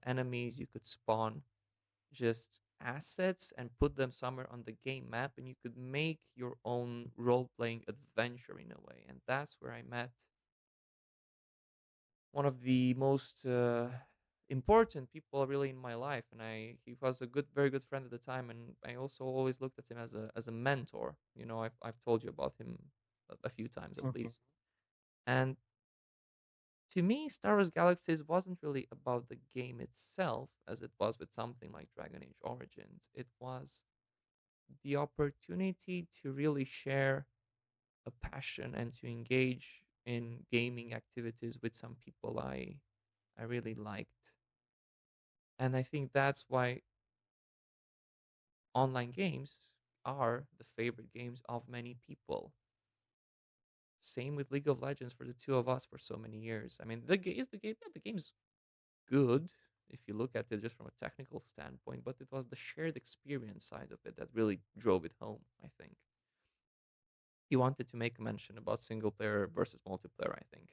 enemies, you could spawn just assets and put them somewhere on the game map, and you could make your own role playing adventure in a way. And that's where I met one of the most important people really in my life, and I he was a good very good friend at the time, and I also always looked at him as a mentor. I've told you about him a few times at Mhm. least. And to me, Star Wars Galaxies wasn't really about the game itself as it was with something like Dragon Age Origins. It was the opportunity to really share a passion and to engage in gaming activities with some people I really liked. And I think that's why online games are the favorite games of many people. Same with League of Legends for the two of us for so many years. I mean, the game. Yeah, the game's good if you look at it just from a technical standpoint, but it was the shared experience side of it that really drove it home. I think you wanted to make a mention about single player versus multiplayer. I think.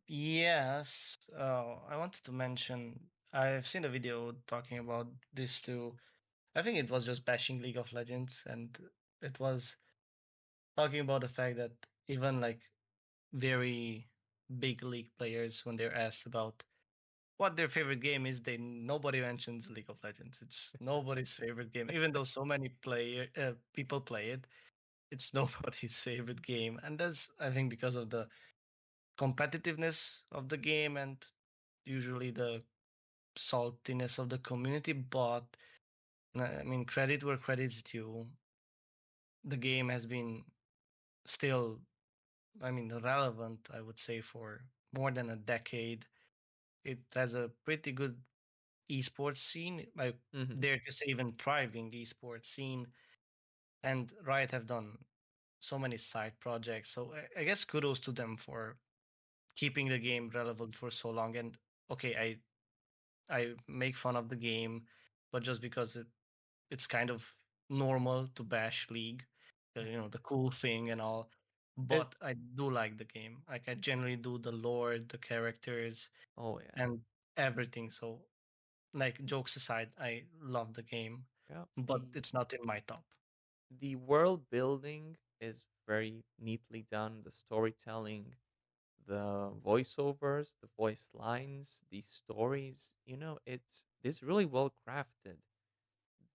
Yes. I wanted to mention I've seen a video talking about this too. I think it was just bashing League of Legends, and it was talking about the fact that even like very big league players, when they're asked about what their favorite game is, they nobody mentions League of Legends. It's nobody's favorite game, even though so many people play it. It's nobody's favorite game, and that's I think because of the competitiveness of the game and usually the saltiness of the community. But I mean, credit where credit's due. The game has been still, I mean, relevant, I would say, for more than a decade. It has a pretty good esports scene. I Hmm. dare to say even thriving esports scene. And Riot have done so many side projects. So I guess kudos to them for keeping the game relevant for so long. And okay, I make fun of the game, but just because it's kind of normal to bash League, the cool thing and all. It. But I do like the game. Like I generally do the lore, the characters, Oh yeah. and everything. So, like jokes aside, I love the game, Yeah. but it's not in my top. The world building is very neatly done. The storytelling, the voiceovers, the voice lines, the stories. It's really well crafted.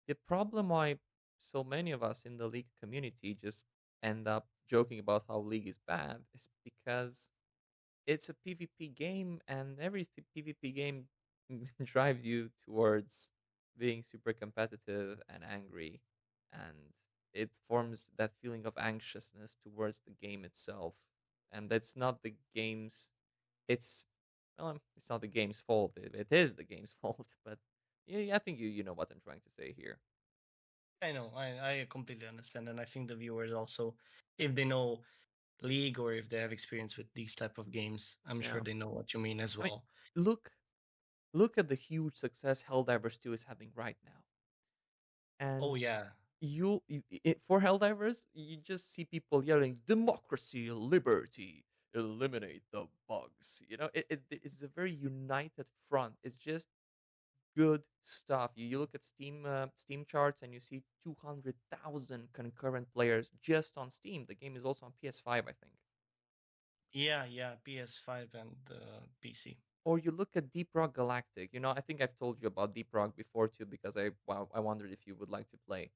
The problem why so many of us in the League community just end up joking about how League is bad is because it's a PvP game, and every PvP game drives you towards being super competitive and angry, and it forms that feeling of anxiousness towards the game itself. And that's not the game's. It's it's not the game's fault. It is the game's fault, but yeah, I think you know what I'm trying to say here. I know, I completely understand, and I think the viewers also, if they know League or if they have experience with these type of games, I'm sure Yeah, they know what you mean as I mean, well. look look at the huge success Helldivers 2 is having right now, Oh and yeah, for Helldivers, you just see people yelling democracy, liberty, eliminate the bugs. It's a very united front. It's just good stuff. You look at Steam charts and you see 200,000 concurrent players just on Steam. The game is also on PS5, I think. yeah, PS5 and PC. Or you look at Deep Rock Galactic. I think I've told you about Deep Rock before too, because I wondered if you would like to play.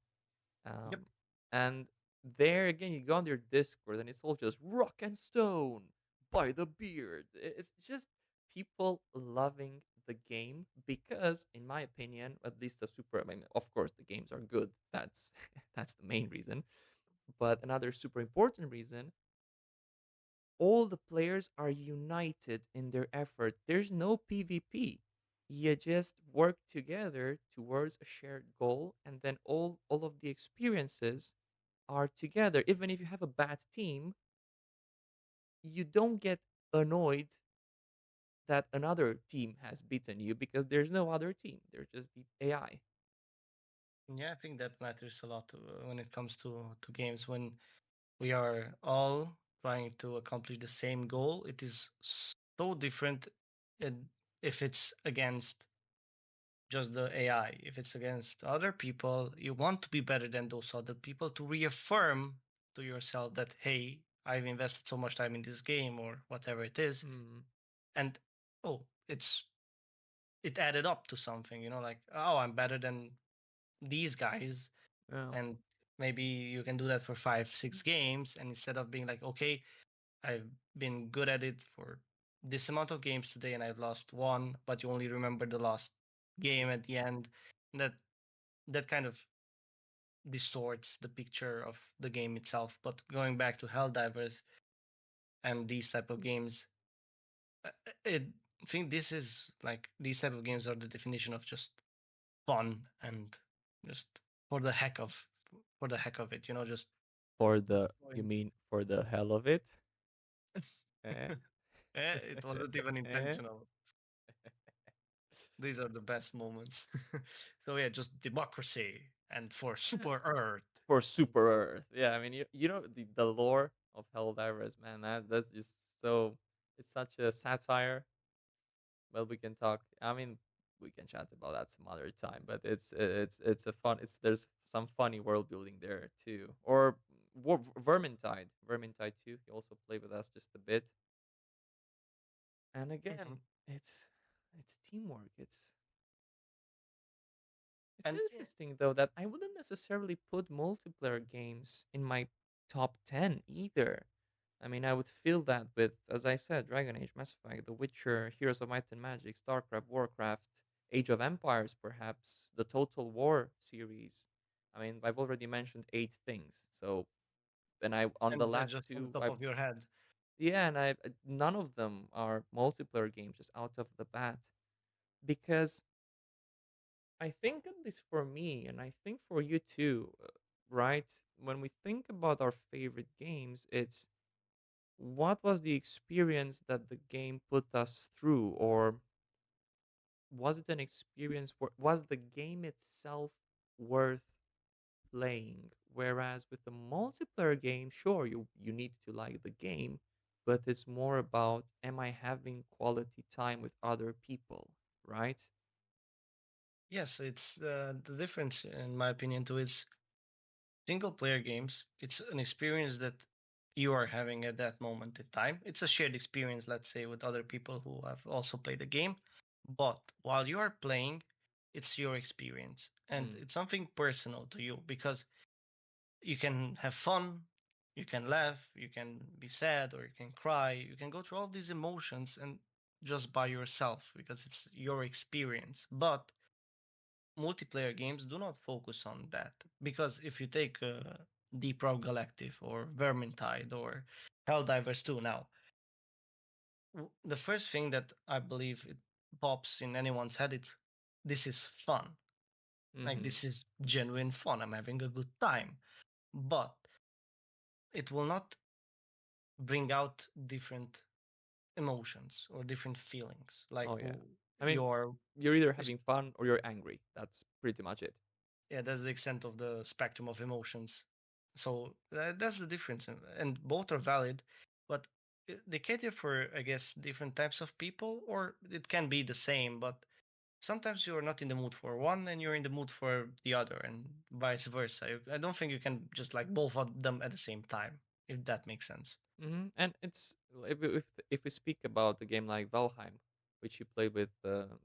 Yep. Um, and there again, you go on their Discord, and it's all just rock and stone by the beard. It's just people loving the game because, in my opinion, at least the super. I mean, of course, the games are good. That's that's the main reason. But another super important reason, all the players are united in their effort. There's no PvP. You just work together towards a shared goal, and then all of the experiences are together. Even if you have a bad team, you don't get annoyed that another team has beaten you because there's no other team. There's just the AI. Yeah, I think that matters a lot when it comes to games. When we are all trying to accomplish the same goal, it is so different uh, if it's against just the AI. If it's against other people, you want to be better than those other people to reaffirm to yourself that, hey, I've invested so much time in this game or whatever it is. Mm, And oh, it added up to something, like, oh, I'm better than these guys. yeah. And maybe you can do that for 5 6 games, and instead of being like, okay, I've been good at it for this amount of games today and I've lost one, but you only remember the last game at the end. That that kind of distorts the picture of the game itself. But going back to Helldivers and these type of games, I I think this is like these type of games are the definition of just fun and just for the heck of it, just For the, you going. mean for the hell of it? Eh? It wasn't even Eh? intentional. These are the best moments. So yeah, just democracy and for Yeah. Super Earth. For And Super Earth. Yeah, I mean, you know the lore of Helldivers, man. That's just so. It's such a satire. Well, we can talk. I mean, we can chat about that some other time. But it's a fun. It's there's some funny world building there too. Or Vermintide, Vermintide 2. He also played with us just a bit. And again, mhm. it's teamwork. It's And interesting though that I wouldn't necessarily put multiplayer games in my top 10 either. I mean, I would feel that with, as I said, Dragon Age, Mass Effect, The Witcher, Heroes of Might and Magic, StarCraft, Warcraft, Age of Empires, perhaps, the Total War series. I mean, I've already mentioned 8 things. So, and I on the and that's last just on the two, top I've of your head. yeah, and I none of them are multiplayer games just out of the bat because I think at least for me, and I think for you too, right? When we think about our favorite games, it's what was the experience that the game put us through, or was it an experience where was the game itself worth playing? Whereas with the multiplayer game, sure, you need to like the game, but it's more about am I having quality time with other people, right? Yes, it's the difference, in my opinion, to its single player games. It's an experience that you are having at that moment in time. It's a shared experience, let's say, with other people who have also played the game. But while you are playing, it's your experience and Mm, it's something personal to you because you can have fun, you can laugh, you can be sad, or you can cry. You can go through all these emotions and just by yourself because it's your experience. But multiplayer games do not focus on that because if you take Deep Rock Galactic or Vermintide or Helldivers 2 now, the first thing that I believe it pops in anyone's head is this is fun. Like mm-hmm. this is genuine fun. I'm having a good time. But it will not bring out different emotions or different feelings. Like Oh yeah. I mean, your you're either having fun or you're angry. That's pretty much it. yeah, that's the extent of the spectrum of emotions. So that's the difference, and both are valid, but they cater for, I guess, different types of people, or it can be the same, but sometimes you're not in the mood for one and you're in the mood for the other, and vice versa. I don't think you can just like both of them at the same time, if that makes sense. And it's if we speak about a game like Valheim, which you played with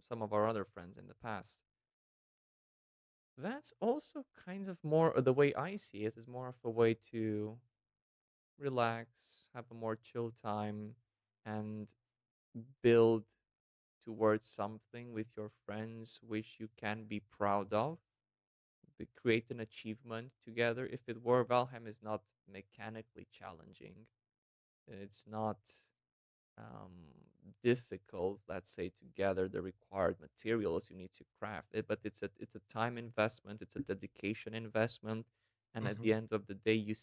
some of our other friends in the past, that's also kind of more the way I see it is more of a way to relax, have a more chill time, and build towards something with your friends which you can be proud of. Create an achievement together. If it were, Valheim is not mechanically challenging. It's not um, difficult, let's say, to gather the required materials you need to craft it. But it's a time investment, it's a dedication investment, and at Hmm. the end of the day, you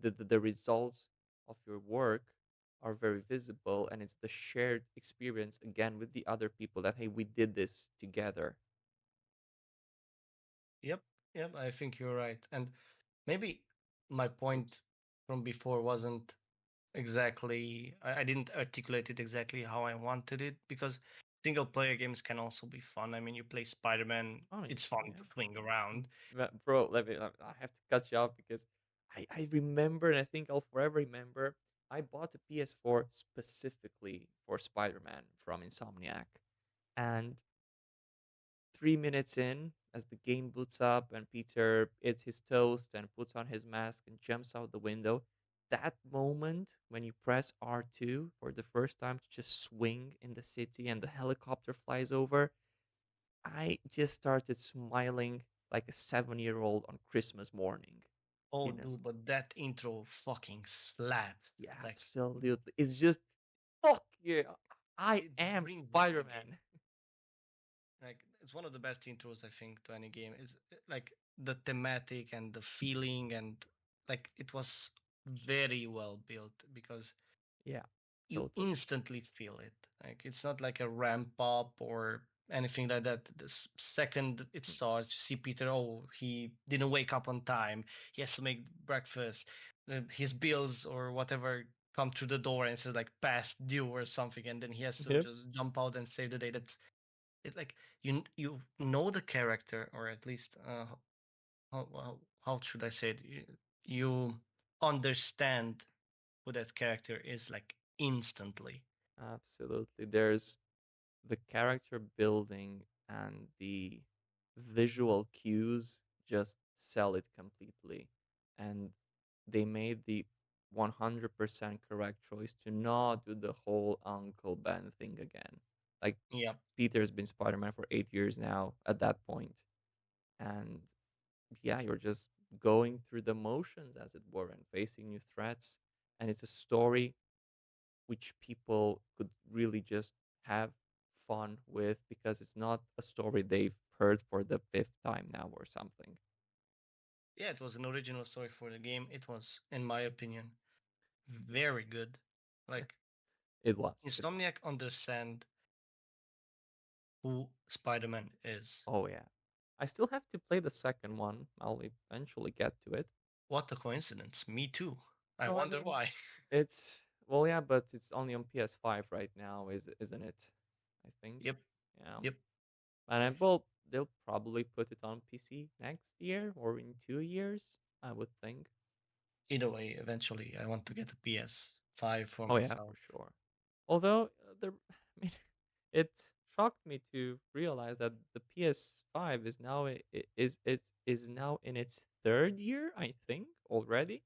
the results of your work are very visible, and it's the shared experience again with the other people that hey, we did this together. Yep, yep, I think you're right. And maybe my point from before wasn't exactly, I didn't articulate it exactly how I wanted it because single player games can also be fun. I mean, you play Spider-Man, it's Honestly, fun yeah. to swing around. Bro, I have to cut you off because I remember, and I think I'll forever remember, I bought a PS4 specifically for Spider-Man from Insomniac. And 3 minutes in, as the game boots up and Peter eats his toast and puts on his mask and jumps out the window, that moment when you press R2 for the first time to just swing in the city and the helicopter flies over, I just started smiling like a 7-year-old on Christmas morning. Oh, You know, dude, but that intro fucking slaps. yeah, Like, absolutely. It's just, fuck yeah, I it am brings you to the Spider game. Man. Like, it's one of the best intros, I think, to any game. It's like the thematic and the feeling, and like it was very well built because Yeah, you totally. instantly feel it. Like it's not like a ramp up or anything like that. The second it Hmm. starts, you see Peter. Oh, he didn't wake up on time. He has to make breakfast. His bills or whatever come through the door and it says like past due or something, and then he has to Yep. just jump out and save the day. That's it. Like you know the character, or at least how should I say it? You understand who that character is like instantly. Absolutely. There's the character building and the visual cues just sell it completely. And they made the 100% correct choice to not do the whole Uncle Ben thing again. Like, Yep. Peter's been Spider Man for 8 years now at that point. And yeah, you're just going through the motions, as it were, and facing new threats. And it's a story which people could really just have fun with because it's not a story they've heard for the fifth time now or something. Yeah, it was an original story for the game. It was, in my opinion, very good. Yeah, Like it was. It was. Insomniac understand who Spider-Man is. Oh yeah. I still have to play the second one. I'll eventually get to it. What a coincidence. Me too. I Well, I wonder mean, why. it's well, yeah, but it's only on PS5 right now, isn't it? I think. Yep. Yeah. Yep. And well, they'll probably put it on PC next year or in 2 years, I would think. Either way, eventually I want to get a PS5 for Oh yeah, myself. for sure. Although I mean, it shocked me to realize that the PS5 is now is now in its third year, I think, already.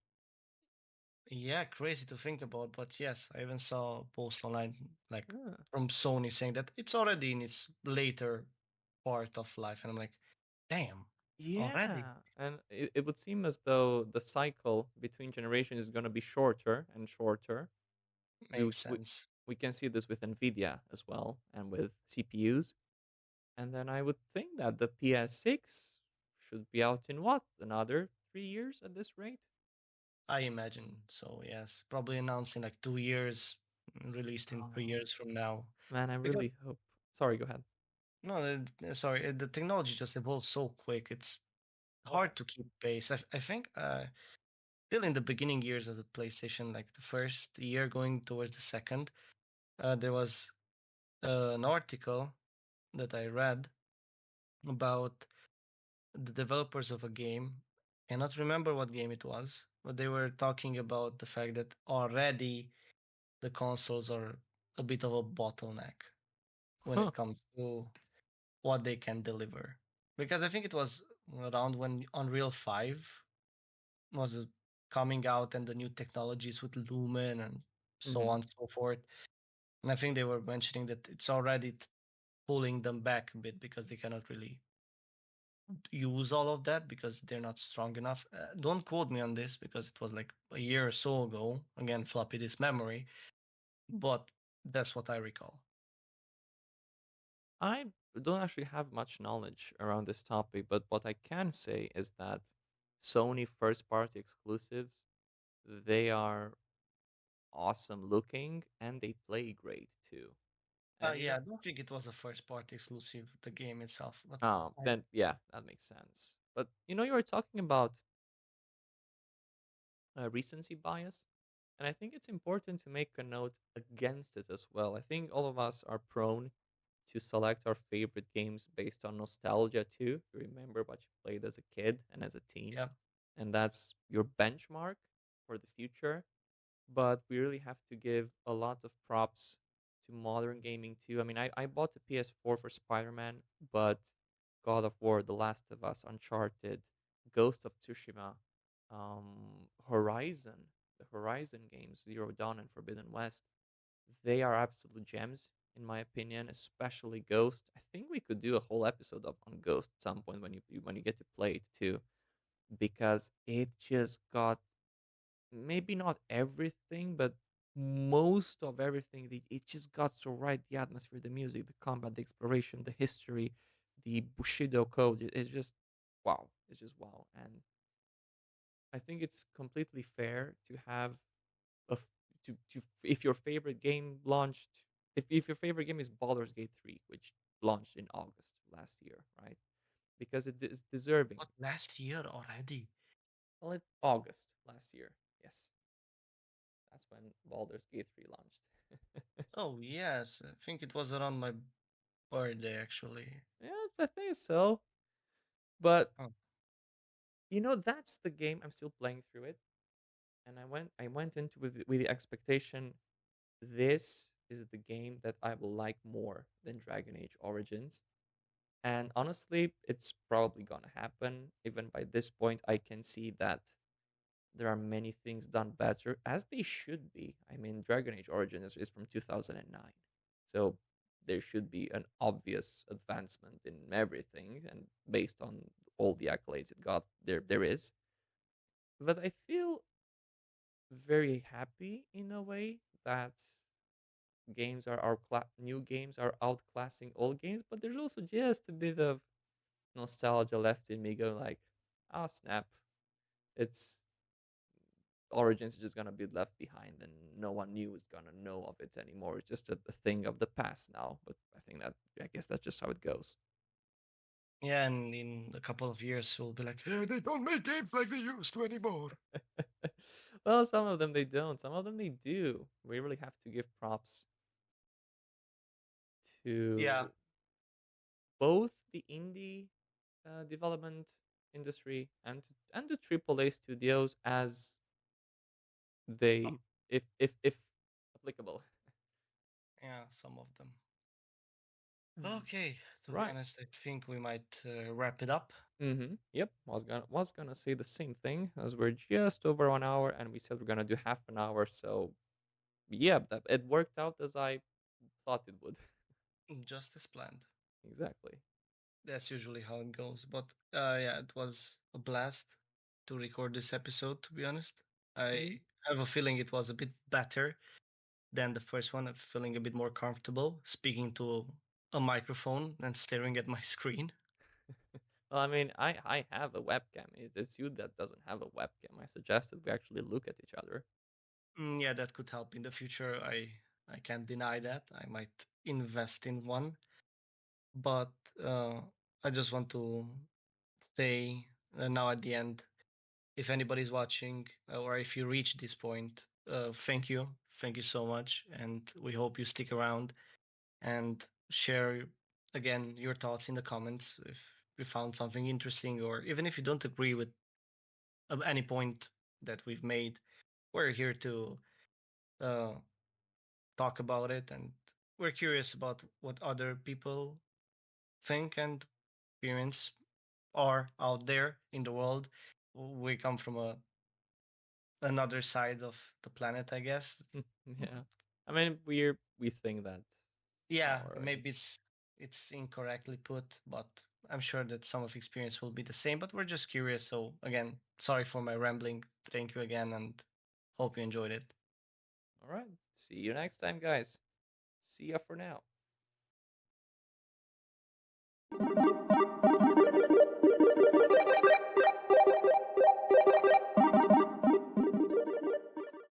Yeah, crazy to think about, but yes, I even saw a post online like Yeah. from Sony saying that it's already in its later part of life, and I'm like, damn, already? Yeah, and it would seem as though the cycle between generations is going to be shorter and shorter. We, Makes we sense. we can see this with Nvidia as well and with CPUs. And then I would think that the PS6 should be out in what, another 3 years at this rate? I imagine so, yes. Probably announced in like 2 years, released in three Oh years from now. man, I Because really hope. Sorry, go ahead. no, sorry, the technology just evolves so quick. It's Oh yeah. hard to keep pace. I think still in the beginning years of the PlayStation, like the first year going towards the second, there was an article that I read about the developers of a game. Cannot remember what game it was, but they were talking about the fact that already the consoles are a bit of a bottleneck when Huh. it comes to what they can deliver. Because I think it was around when Unreal 5 was coming out and the new technologies with Lumen and so Hmm. on and so forth. And I think they were mentioning that it's already pulling them back a bit because they cannot really use all of that because they're not strong enough. Don't quote me on this because it was like a year or so ago. Again, floppy disk memory, but that's what I recall. I don't actually have much knowledge around this topic, but what I can say is that Sony first party exclusives, they are awesome looking and they play great too. And Yeah, I don't think it was a first party exclusive, the game itself, but then yeah, that makes sense. But you were talking about recency bias, and I think it's important to make a note against it as well. I think all of us are prone to select our favorite games based on nostalgia too. You remember what you played as a kid and as a teen, yeah. and that's your benchmark for the future. But we really have to give a lot of props to modern gaming too. I mean, I bought a PS4 for Spider Man, but God of War, The Last of Us, Uncharted, Ghost of Tsushima, Horizon, the Horizon games, Zero Dawn and Forbidden West, they are absolute gems in my opinion, especially Ghost. I think we could do a whole episode on Ghost at some point when you get to play it too, because it just got maybe not everything, but most of everything. It just got so right. The atmosphere, the music, the combat, the exploration, the history, the Bushido code. It's just wow. It's just wow. And I think it's completely fair to have to if your favorite game launched, if your favorite game is Baldur's Gate 3, which launched in August last year, right? Because it is deserving. What, last year already? Well, it August last year. Yes, that's when Baldur's Gate 3 launched. Oh, yes. I think it was around my birthday, actually. Yeah, I think so. But Oh, that's the game. I'm still playing through it, and I went into with the expectation this is the game that I will like more than Dragon Age Origins. And honestly, it's probably gonna happen. Even by this point, I can see that there are many things done better, as they should be. I mean, Dragon Age Origins is from 2009. So there should be an obvious advancement in everything. And based on all the accolades it got, there is. But I feel very happy in a way that new games are outclassing old games, but there's also just a bit of nostalgia left in me going like, oh snap, it's Origins is just gonna be left behind and no one new is gonna know of it anymore. It's just a thing of the past now. But I guess that's just how it goes. yeah, and in a couple of years, we'll be like, they don't make games like they used to anymore. Well, some of them they don't, some of them they do. We really have to give props Yeah. to both the indie development industry and the AAA studios as Oh, they if applicable. yeah, some of them. Mm. Okay, to be Right. honest, I think we might wrap it up. Yep. Was gonna say the same thing as we're just over 1 hour, and we said we're gonna do half an hour. So yeah, that it worked out as I thought it would. Just as planned. Exactly. That's usually how it goes. But yeah, it was a blast to record this episode, to be honest. Mm. I have a feeling it was a bit better than the first one. I'm feeling a bit more comfortable speaking to a microphone and staring at my screen. Well, I mean, I have a webcam. It's you that doesn't have a webcam. I suggested we actually look at each other. Yeah, that could help in the future. I can't deny that. I might invest in one, but uh, I just want to say now at the end, if anybody's watching or if you reach this point, thank you so much, and we hope you stick around and share again your thoughts in the comments if you found something interesting, or even if you don't agree with any point that we've made. We're here to uh, talk about it, and we're curious about what other people think and experience are out there in the world. We come from another side of the planet, I guess. Yeah. I mean, we think that Yeah, already. maybe it's incorrectly put, but I'm sure that some of experience will be the same. But we're just curious. So again, sorry for my rambling. Thank you again, and hope you enjoyed it. All right. See you next time, guys. See ya for now.